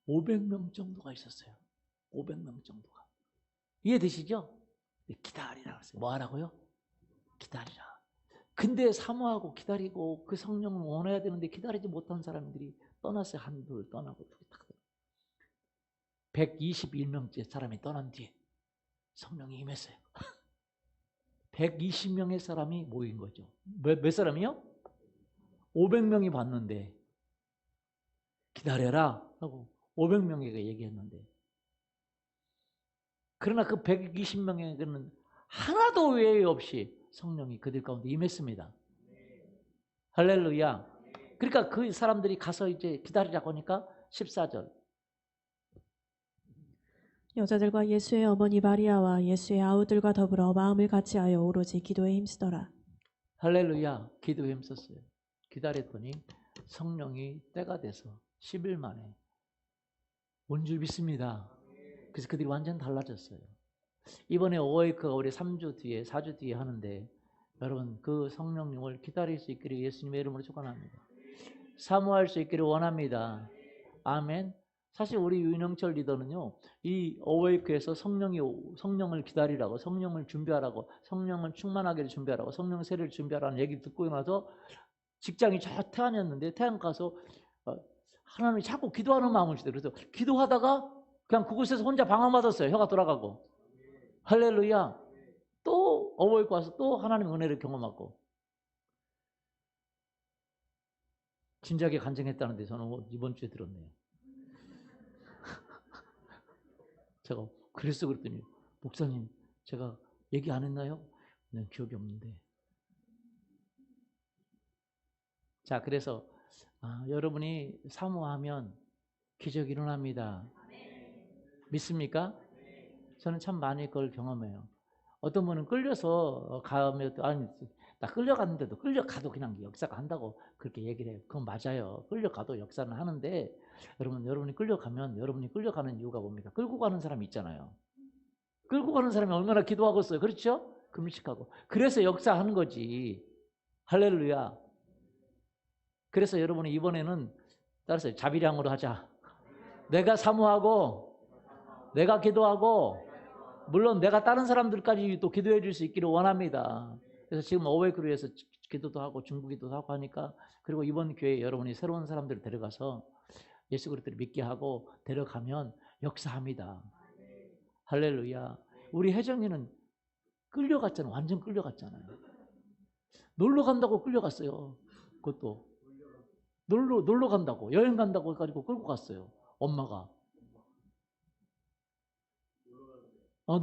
500명 정도가 있었어요. 500명 정도가. 이해되시죠? 기다리라 그랬어요. 뭐 하라고요? 기다리라. 근데 사모하고 기다리고 그 성령을 원해야 되는데 기다리지 못한 사람들이 떠났어요. 한둘 떠나고 둘이 탁. 121명째 사람이 떠난 뒤에 성령이 임했어요. 120명의 사람이 모인 거죠. 몇 사람이요? 500명이 봤는데 기다려라 하고 500명에게 얘기했는데 그러나 그 120명에게는 하나도 외에 없이 성령이 그들 가운데 임했습니다. 할렐루야. 그러니까 그 사람들이 가서 이제 기다리라고 하니까 14절. 여자들과 예수의 어머니 마리아와 예수의 아우들과 더불어 마음을 같이하여 오로지 기도에 힘쓰더라. 할렐루야. 기도에 힘썼어요. 기다렸더니 성령이 때가 돼서 10일 만에 온 줄 믿습니다. 그래서 그들이 완전 달라졌어요. 이번에 오웨이크가 우리 3주 뒤에 4주 뒤에 하는데 여러분 그 성령님을 기다릴 수 있기를 예수님의 이름으로 축원합니다. 사모할 수 있기를 원합니다. 아멘. 사실 우리 윤영철 리더는요 이 오웨이크에서 성령을 기다리라고 성령을 준비하라고 성령을 충만하게 준비하라고 성령 세례를 준비하라는 얘기 듣고 나서 직장이 저 태안이었는데 태안 가서 하나님이 자꾸 기도하는 마음을 주세요. 그래서 기도하다가 그냥 그곳에서 혼자 방황받았어요. 혀가 돌아가고 할렐루야. 또 어버이가 와서 또 하나님의 은혜를 경험하고 진작에 간증했다는데 저는 이번 주에 들었네요. 제가 그랬어 그랬더니 목사님 제가 얘기 안 했나요? 네, 기억이 없는데. 자, 그래서 여러분이 사모하면 기적이 일어납니다. 믿습니까? 저는 참 많이 그걸 경험해요. 어떤 분은 끌려서 가면 아니 나 끌려갔는데도 끌려가도 그냥 역사가 한다고 그렇게 얘기를 해요. 그건 맞아요. 끌려가도 역사는 하는데 여러분이 끌려가면 여러분이 끌려가는 이유가 뭡니까? 끌고 가는 사람이 있잖아요. 끌고 가는 사람이 얼마나 기도하고 있어요. 그렇죠? 금식하고. 그래서 역사하는 거지. 할렐루야. 그래서 여러분이 이번에는 따라서 자비량으로 하자. 내가 사모하고 내가 기도하고 물론 내가 다른 사람들까지 또 기도해 줄 수 있기를 원합니다. 그래서 지금 어웨이크루에서 기도도 하고 중부기도도 하고 하니까 그리고 이번 기회에 여러분이 새로운 사람들을 데려가서 예수 그리스도를 믿게 하고 데려가면 역사합니다. 할렐루야. 우리 혜정이는 끌려갔잖아요. 완전 끌려갔잖아요. 놀러 간다고 끌려갔어요. 그것도 놀러 간다고 여행 간다고 해가지고 끌고 갔어요. 엄마가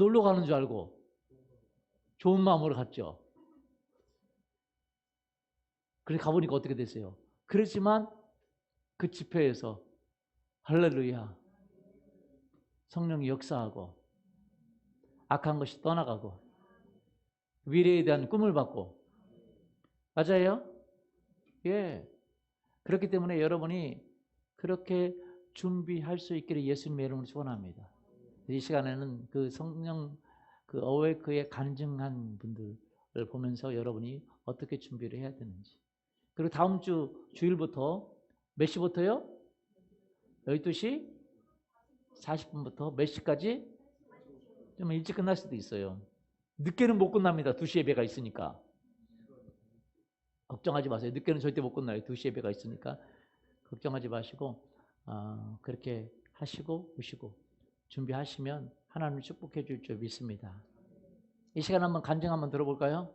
놀러 가는 줄 알고 좋은 마음으로 갔죠. 그래 가보니까 어떻게 됐어요? 그렇지만 그 집회에서 할렐루야 성령이 역사하고 악한 것이 떠나가고 미래에 대한 꿈을 받고 맞아요? 예. 그렇기 때문에 여러분이 그렇게 준비할 수 있기를 예수님의 이름으로 축원합니다. 이 시간에는 그 성령 그 어웨이크에 간증한 분들을 보면서 여러분이 어떻게 준비를 해야 되는지. 그리고 다음 주 주일부터 몇 시부터요? 12시 40분부터 몇 시까지? 좀 일찍 끝날 수도 있어요. 늦게는 못 끝납니다. 2시 예배가 있으니까. 걱정하지 마세요. 늦게는 절대 못 끝나요. 2시 예배가 있으니까. 걱정하지 마시고 그렇게 하시고 오시고 준비하시면 하나님을 축복해 줄 줄 믿습니다. 이 시간 한번 간증 한번 들어볼까요?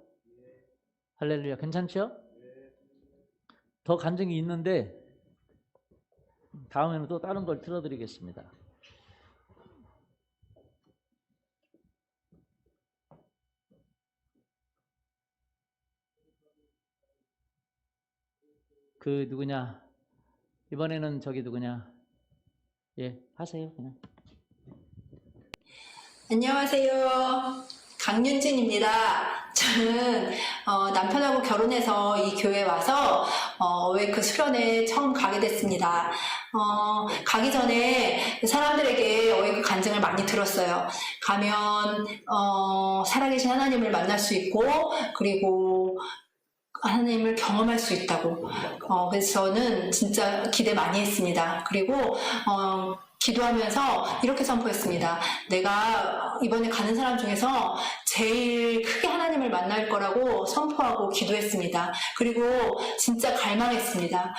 할렐루야. 괜찮죠? 더 간증이 있는데 다음에는 또 다른 걸 틀어드리겠습니다. 그 누구냐? 이번에는 저기 누구냐? 예, 하세요 그냥. 안녕하세요. 강윤진입니다. 저는 남편하고 결혼해서 이 교회에 와서 어웨이크 수련회 처음 가게 됐습니다. 가기 전에 사람들에게 어웨이크 간증을 많이 들었어요. 가면 살아계신 하나님을 만날 수 있고 그리고 하나님을 경험할 수 있다고. 그래서 저는 진짜 기대 많이 했습니다. 그리고 기도하면서 이렇게 선포했습니다. 내가 이번에 가는 사람 중에서 제일 크게 하나님을 만날 거라고 선포하고 기도했습니다. 그리고 진짜 갈망했습니다.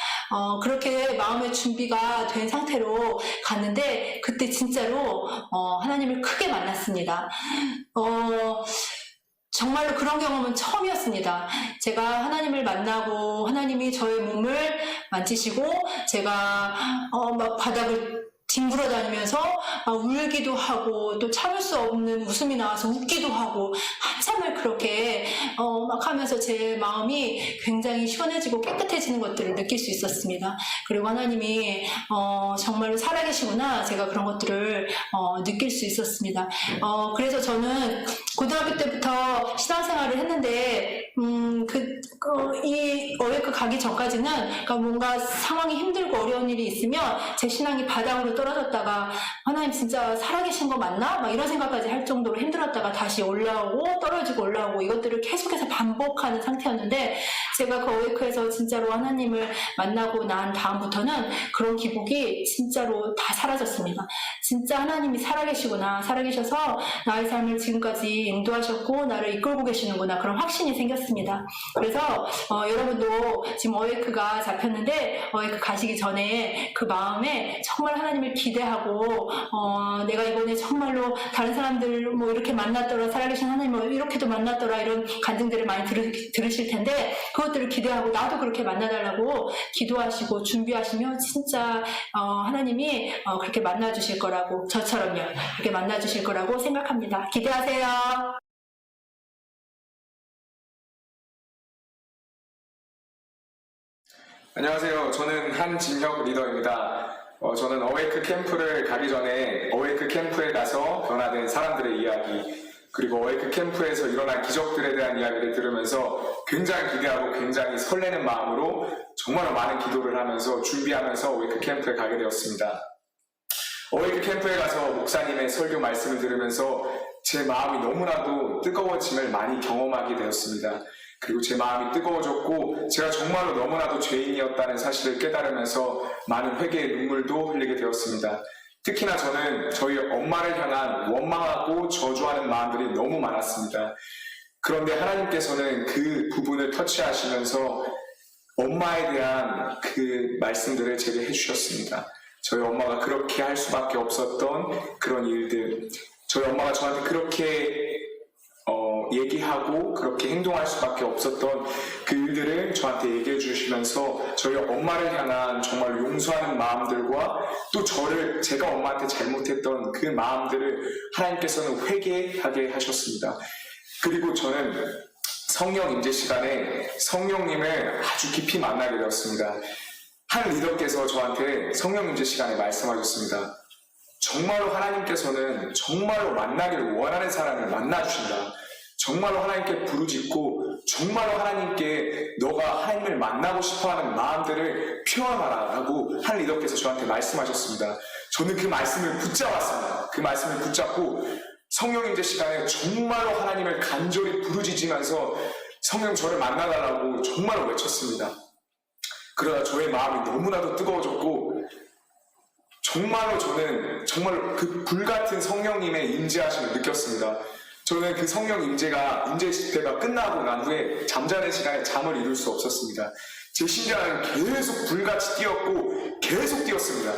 그렇게 마음의 준비가 된 상태로 갔는데 그때 진짜로 하나님을 크게 만났습니다. 정말로 그런 경험은 처음이었습니다. 제가 하나님을 만나고 하나님이 저의 몸을 만지시고 제가 막 바닥을 뒹굴어 다니면서 울기도 하고 또 참을 수 없는 웃음이 나와서 웃기도 하고 한참을 그렇게 막 하면서 제 마음이 굉장히 시원해지고 깨끗해지는 것들을 느낄 수 있었습니다. 그리고 하나님이 정말로 살아계시구나 제가 그런 것들을 느낄 수 있었습니다. 그래서 저는 고등학교 때부터 신앙생활을 했는데 이 어웨이크 가기 전까지는 그러니까 뭔가 상황이 힘들고 어려운 일이 있으면 제 신앙이 바닥으로 떨어졌다가 하나님 진짜 살아계신 거 맞나? 막 이런 생각까지 할 정도로 힘들었다가 다시 올라오고 떨어지고 올라오고 이것들을 계속해서 반복하는 상태였는데 제가 그 어웨이크에서 진짜로 하나님을 만나고 난 다음부터는 그런 기복이 진짜로 다 사라졌습니다. 진짜 하나님이 살아계시구나. 살아계셔서 나의 삶을 지금까지 인도하셨고 나를 이끌고 계시는구나. 그런 확신이 생겼습니다. 그래서 여러분도 지금 어웨이크가 잡혔는데 어웨이크 가시기 전에 그 마음에 정말 하나님을 기대하고 내가 이번에 정말로 다른 사람들 뭐 이렇게 만났더라, 살아계신 하나님 뭐 이렇게도 만났더라, 이런 간증들을 많이 들으실 텐데 그것들을 기대하고 나도 그렇게 만나달라고 기도하시고 준비하시면 진짜 하나님이 그렇게 만나주실 거라고, 저처럼요, 그렇게 만나주실 거라고 생각합니다. 기대하세요. 안녕하세요. 저는 한진혁 리더입니다. 저는 어웨이크 캠프를 가기 전에 어웨이크 캠프에 가서 변화된 사람들의 이야기, 그리고 어웨이크 캠프에서 일어난 기적들에 대한 이야기를 들으면서 굉장히 기대하고 굉장히 설레는 마음으로 정말 많은 기도를 하면서 준비하면서 어웨이크 캠프에 가게 되었습니다. 어웨이크 캠프에 가서 목사님의 설교 말씀을 들으면서 제 마음이 너무나도 뜨거워짐을 많이 경험하게 되었습니다. 그리고 제 마음이 뜨거워졌고 제가 정말로 너무나도 죄인이었다는 사실을 깨달으면서 많은 회개의 눈물도 흘리게 되었습니다. 특히나 저는 저희 엄마를 향한 원망하고 저주하는 마음들이 너무 많았습니다. 그런데 하나님께서는 그 부분을 터치하시면서 엄마에 대한 그 말씀들을 제게 해주셨습니다. 저희 엄마가 그렇게 할 수밖에 없었던 그런 일들, 저희 엄마가 저한테 그렇게 얘기하고 그렇게 행동할 수밖에 없었던 그 일들을 저한테 얘기해 주시면서 저희 엄마를 향한 정말 용서하는 마음들과 또 제가 엄마한테 잘못했던 그 마음들을 하나님께서는 회개하게 하셨습니다. 그리고 저는 성령 임재 시간에 성령님을 아주 깊이 만나게 되었습니다. 한 리더께서 저한테 성령 임재 시간에 말씀하셨습니다. 정말로 하나님께서는 정말로 만나기를 원하는 사람을 만나주신다. 정말로 하나님께 부르짖고 정말로 하나님께 너가 하나님을 만나고 싶어하는 마음들을 표현하라 라고 한 리더께서 저한테 말씀하셨습니다. 저는 그 말씀을 붙잡았습니다. 그 말씀을 붙잡고 성령 임재 시간에 정말로 하나님을 간절히 부르짖으면서 성령 저를 만나달라고 정말로 외쳤습니다. 그러다 저의 마음이 너무나도 뜨거워졌고 정말로 저는 정말 그 불같은 성령님의 임재하심을 느꼈습니다. 저는 그 성령 임재 집회가 끝나고 난 후에 잠자는 시간에 잠을 이룰 수 없었습니다. 제 심장은 계속 불같이 뛰었고 계속 뛰었습니다.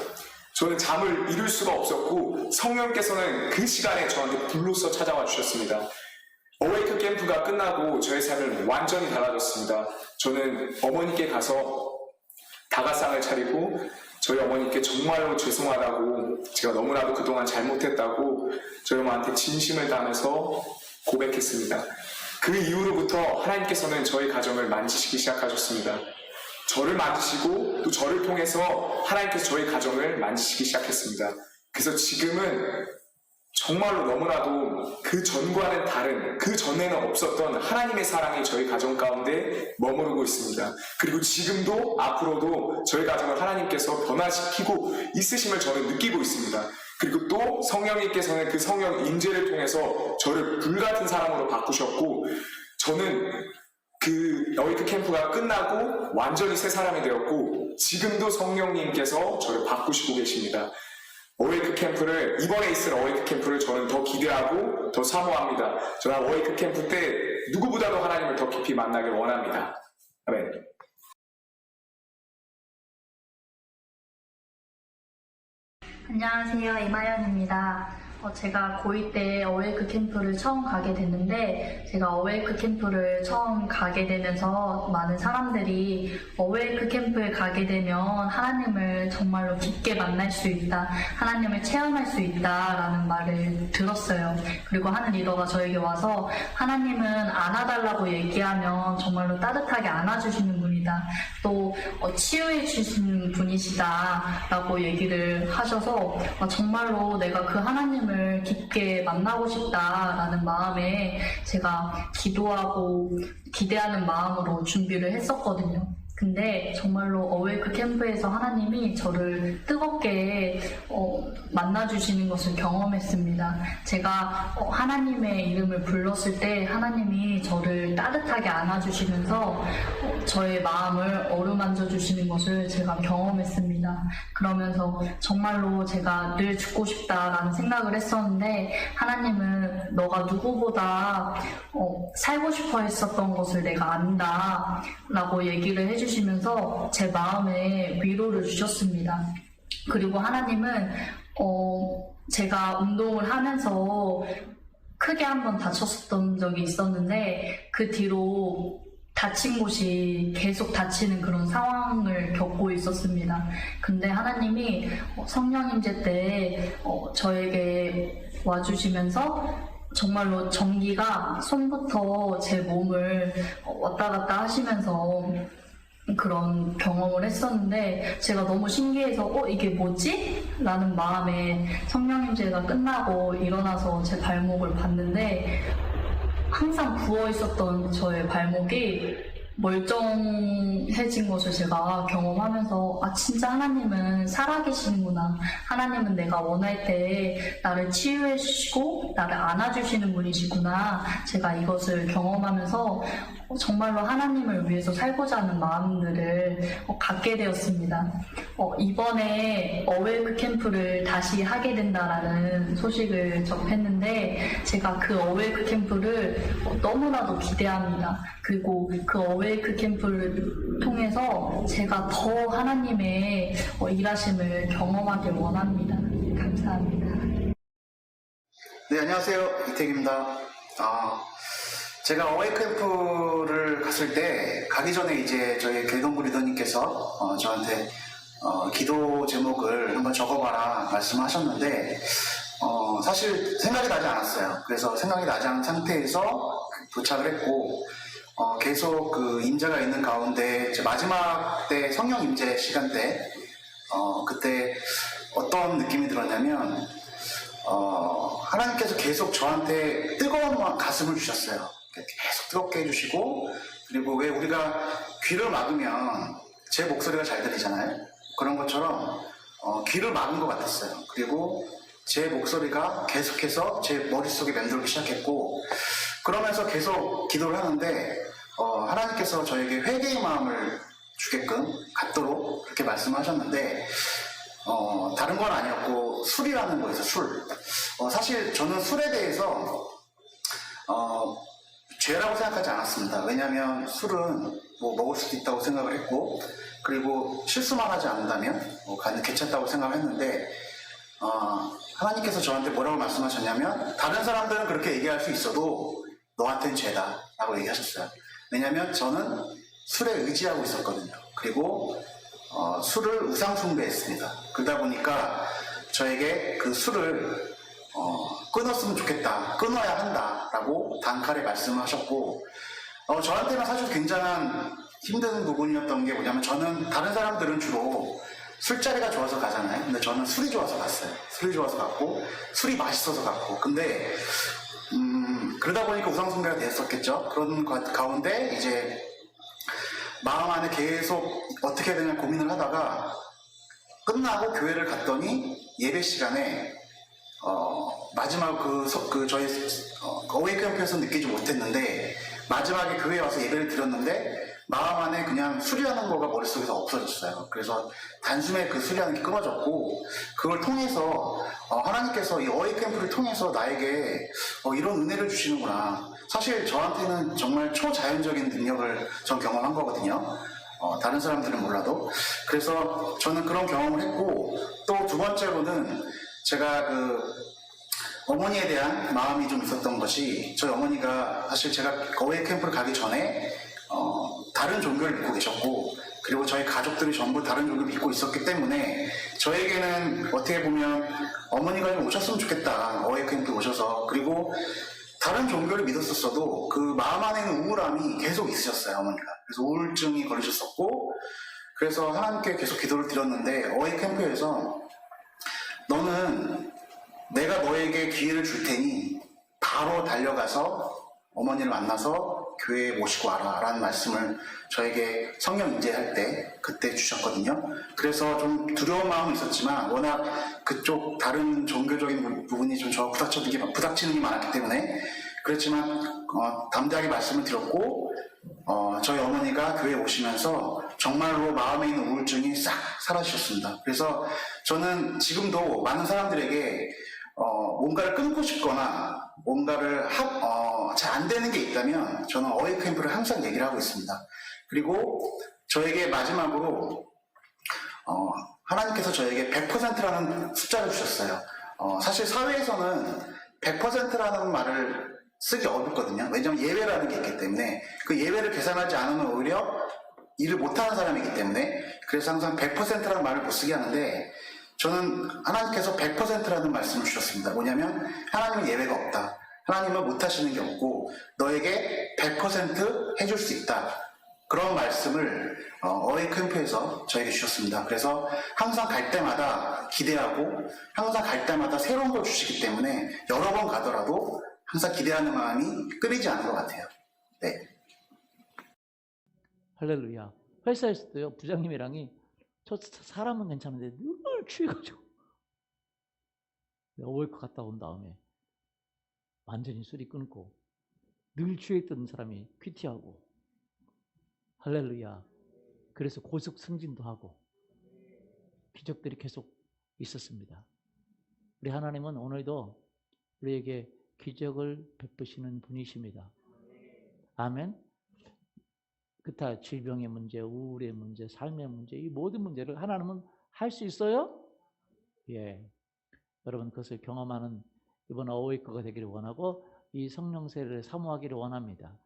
저는 잠을 이룰 수가 없었고 성령께서는 그 시간에 저한테 불로서 찾아와 주셨습니다. 어웨이크 캠프가 끝나고 저의 삶은 완전히 달라졌습니다. 저는 어머니께 가서 다가상을 차리고 저희 어머니께 정말로 죄송하다고, 제가 너무나도 그동안 잘못했다고 저희 어머니한테 진심을 담아서 고백했습니다. 그 이후로부터 하나님께서는 저희 가정을 만지시기 시작하셨습니다. 저를 만지시고 또 저를 통해서 하나님께서 저희 가정을 만지시기 시작했습니다. 그래서 지금은 정말로 너무나도 그 전과는 다른, 그 전에는 없었던 하나님의 사랑이 저희 가정 가운데 머무르고 있습니다. 그리고 지금도 앞으로도 저희 가정을 하나님께서 변화시키고 있으심을 저는 느끼고 있습니다. 그리고 또 성령님께서는 그 성령 임재를 통해서 저를 불같은 사람으로 바꾸셨고 저는 그 어웨이크 캠프가 끝나고 완전히 새 사람이 되었고 지금도 성령님께서 저를 바꾸시고 계십니다. 어웨이크 캠프를, 이번에 있을 어웨이크 캠프를 저는 더 기대하고 더 사모합니다. 저는 어웨이크 캠프 때 누구보다도 하나님을 더 깊이 만나길 원합니다. 아멘. 안녕하세요. 이마연입니다. 제가 고2 때 어웨이크 캠프를 처음 가게 됐는데 제가 어웨이크 캠프를 처음 가게 되면서 많은 사람들이 어웨이크 캠프에 가게 되면 하나님을 정말로 깊게 만날 수 있다, 하나님을 체험할 수 있다라는 말을 들었어요. 그리고 한 리더가 저에게 와서 하나님은 안아달라고 얘기하면 정말로 따뜻하게 안아주시는 분이다, 또 치유해 주시는 분이시다 라고 얘기를 하셔서 정말로 내가 그 하나님을 깊게 만나고 싶다라는 마음에 제가 기도하고 기대하는 마음으로 준비를 했었거든요. 근데 정말로 어웨이크 캠프에서 하나님이 저를 뜨겁게 만나주시는 것을 경험했습니다. 제가 하나님의 이름을 불렀을 때 하나님이 저를 따뜻하게 안아주시면서 저의 마음을 어루만져 주시는 것을 제가 경험했습니다. 그러면서 정말로 제가 늘 죽고 싶다라는 생각을 했었는데 하나님은 너가 누구보다 살고 싶어 했었던 것을 내가 안다 라고 얘기를 해주시면서 제 마음에 위로를 주셨습니다. 그리고 하나님은 제가 운동을 하면서 크게 한번 다쳤었던 적이 있었는데 그 뒤로 다친 곳이 계속 다치는 그런 상황을 겪고 있었습니다. 근데 하나님이 성령 임재 때 저에게 와주시면서 정말로 전기가 손부터 제 몸을 왔다 갔다 하시면서 그런 경험을 했었는데 제가 너무 신기해서 이게 뭐지? 라는 마음에 성령 임재가 끝나고 일어나서 제 발목을 봤는데 항상 부어 있었던 저의 발목이 멀쩡해진 것을 제가 경험하면서 진짜 하나님은 살아계시는구나. 하나님은 내가 원할 때 나를 치유해 주시고 나를 안아주시는 분이시구나. 제가 이것을 경험하면서 정말로 하나님을 위해서 살고자 하는 마음들을 갖게 되었습니다. 이번에 어웨이크 캠프를 다시 하게 된다라는 소식을 접했는데 제가 그 어웨이크 캠프를 너무나도 기대합니다. 그리고 그 어웨이크 캠프를 통해서 제가 더 하나님의 일하심을 경험하길 원합니다. 감사합니다. 네, 안녕하세요. 이택입니다. 제가 어웨이크 캠프를 갔을 때 가기 전에 이제 저희 개동부 리더님께서 저한테 기도 제목을 한번 적어봐라 말씀하셨는데 사실 생각이 나지 않았어요. 그래서 생각이 나지 않은 상태에서 도착을 했고 계속 그 임재가 있는 가운데 마지막 때 성령 임재 시간 때 그때 어떤 느낌이 들었냐면 하나님께서 계속 저한테 뜨거운 가슴을 주셨어요. 계속 뜨겁게 해주시고 그리고 왜 우리가 귀를 막으면 제 목소리가 잘 들리잖아요. 그런 것처럼 귀를 막은 것 같았어요. 그리고 제 목소리가 계속해서 제 머릿속에 맴돌기 시작했고 그러면서 계속 기도를 하는데 하나님께서 저에게 회개의 마음을 주게끔 갖도록 그렇게 말씀하셨는데 다른 건 아니었고 술이라는 거에서 술. 사실 저는 술에 대해서 죄라고 생각하지 않았습니다. 왜냐하면 술은 먹을 수도 있다고 생각을 했고 그리고 실수만 하지 않는다면 괜찮다고 생각을 했는데 하나님께서 저한테 뭐라고 말씀하셨냐면 다른 사람들은 그렇게 얘기할 수 있어도 너한테는 죄다 라고 얘기하셨어요. 왜냐하면 저는 술에 의지하고 있었거든요. 그리고 술을 우상 숭배했습니다. 그러다 보니까 저에게 그 술을 끊었으면 좋겠다, 끊어야 한다라고 단칼에 말씀하셨고 저한테는 사실 굉장한 힘든 부분이었던 게 뭐냐면 저는 다른 사람들은 주로 술자리가 좋아서 가잖아요. 근데 저는 술이 좋아서 갔어요. 술이 좋아서 갔고 술이 맛있어서 갔고 근데 그러다 보니까 우상숭배가 됐었겠죠. 그런 가운데 이제 마음 안에 계속 어떻게 해야 되냐 고민을 하다가 끝나고 교회를 갔더니 예배 시간에 마지막 저희 어웨이크 캠프에서 느끼지 못했는데 마지막에 교회에 와서 예배를 드렸는데 마음 안에 그냥 술이라는 거가 머릿속에서 없어졌어요. 그래서 단숨에 그 술이라는 게 끊어졌고 그걸 통해서 하나님께서 이 어웨이크 캠프를 통해서 나에게 이런 은혜를 주시는구나. 사실 저한테는 정말 초자연적인 능력을 전 경험한 거거든요. 다른 사람들은 몰라도. 그래서 저는 그런 경험을 했고 또 두 번째로는 제가 어머니에 대한 마음이 좀 있었던 것이 저희 어머니가 사실 제가 어웨이크 캠프를 가기 전에 다른 종교를 믿고 계셨고 그리고 저희 가족들이 전부 다른 종교를 믿고 있었기 때문에 저에게는 어떻게 보면 어머니가 좀 오셨으면 좋겠다. 어웨이크 캠프에 오셔서. 그리고 다른 종교를 믿었었어도 그 마음 안에 있는 우울함이 계속 있으셨어요. 어머니가. 그래서 우울증이 걸리셨었고 그래서 하나님께 계속 기도를 드렸는데 어웨이크 캠프에서 너는 내가 너에게 기회를 줄 테니 바로 달려가서 어머니를 만나서 교회에 모시고 와라 라는 말씀을 저에게 성령 인재할 때 그때 주셨거든요. 그래서 좀 두려운 마음은 있었지만 워낙 그쪽 다른 종교적인 부분이 좀 저와 부닥치는 게 많았기 때문에 그렇지만 담대하게 말씀을 드렸고 저희 어머니가 교회에 오시면서 정말로 마음에 있는 우울증이 싹 사라지셨습니다. 그래서 저는 지금도 많은 사람들에게 뭔가를 끊고 싶거나 뭔가를 잘 안 되는 게 있다면 저는 어웨이크 캠프를 항상 얘기를 하고 있습니다. 그리고 저에게 마지막으로 하나님께서 저에게 100%라는 숫자를 주셨어요. 사실 사회에서는 100%라는 말을 쓰기 어렵거든요. 왜냐하면 예외라는 게 있기 때문에 그 예외를 계산하지 않으면 오히려 일을 못하는 사람이기 때문에 그래서 항상 100%라는 말을 못 쓰게 하는데 저는 하나님께서 100%라는 말씀을 주셨습니다. 뭐냐면 하나님은 예외가 없다. 하나님은 못하시는 게 없고 너에게 100% 해줄 수 있다. 그런 말씀을 어웨이크 캠프에서 저에게 주셨습니다. 그래서 항상 갈 때마다 기대하고 항상 갈 때마다 새로운 걸 주시기 때문에 여러 번 가더라도 항상 기대하는 마음이 끊이지 않은 것 같아요. 네. 할렐루야. 회사에서도요, 부장님이랑이 저 사람은 괜찮은데 늘 취해가지고 어웨이크 갔다 온 다음에 완전히 술이 끊고 늘 취했던 사람이 퀴티하고 할렐루야. 그래서 고속 승진도 하고 기적들이 계속 있었습니다. 우리 하나님은 오늘도 우리에게 기적을 베푸시는 분이십니다. 아멘. 그타 질병의 문제, 우울의 문제, 삶의 문제, 이 모든 문제를 하나님은 할 수 있어요? 예. 여러분 그것을 경험하는 이번 어웨이크가 되기를 원하고 이 성령 세례를 사모하기를 원합니다.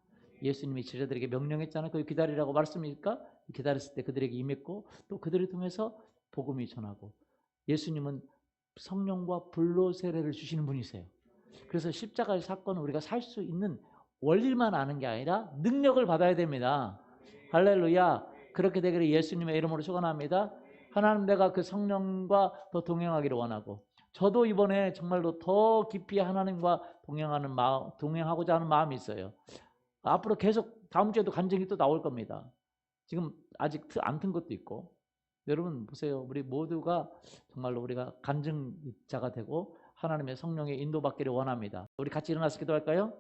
예수님이 제자들에게 명령했잖아요. 그걸 기다리라고 말씀입니까? 기다렸을 때 그들에게 임했고 또 그들을 통해서 복음이 전하고 예수님은 성령과 불로 세례를 주시는 분이세요. 그래서 십자가의 사건은 우리가 살 수 있는 원리만 아는 게 아니라 능력을 받아야 됩니다. 할렐루야. 그렇게 되기를 예수님의 이름으로 축원합니다. 하나님 내가 그 성령과 더 동행하기를 원하고 저도 이번에 정말로 더 깊이 하나님과 동행하고자 하는 마음이 있어요. 앞으로 계속 다음 주에도 간증이 또 나올 겁니다. 지금 아직 안 튼 것도 있고 여러분 보세요. 우리 모두가 정말로 우리가 간증자가 되고 하나님의 성령의 인도받기를 원합니다. 우리 같이 일어나서 기도할까요?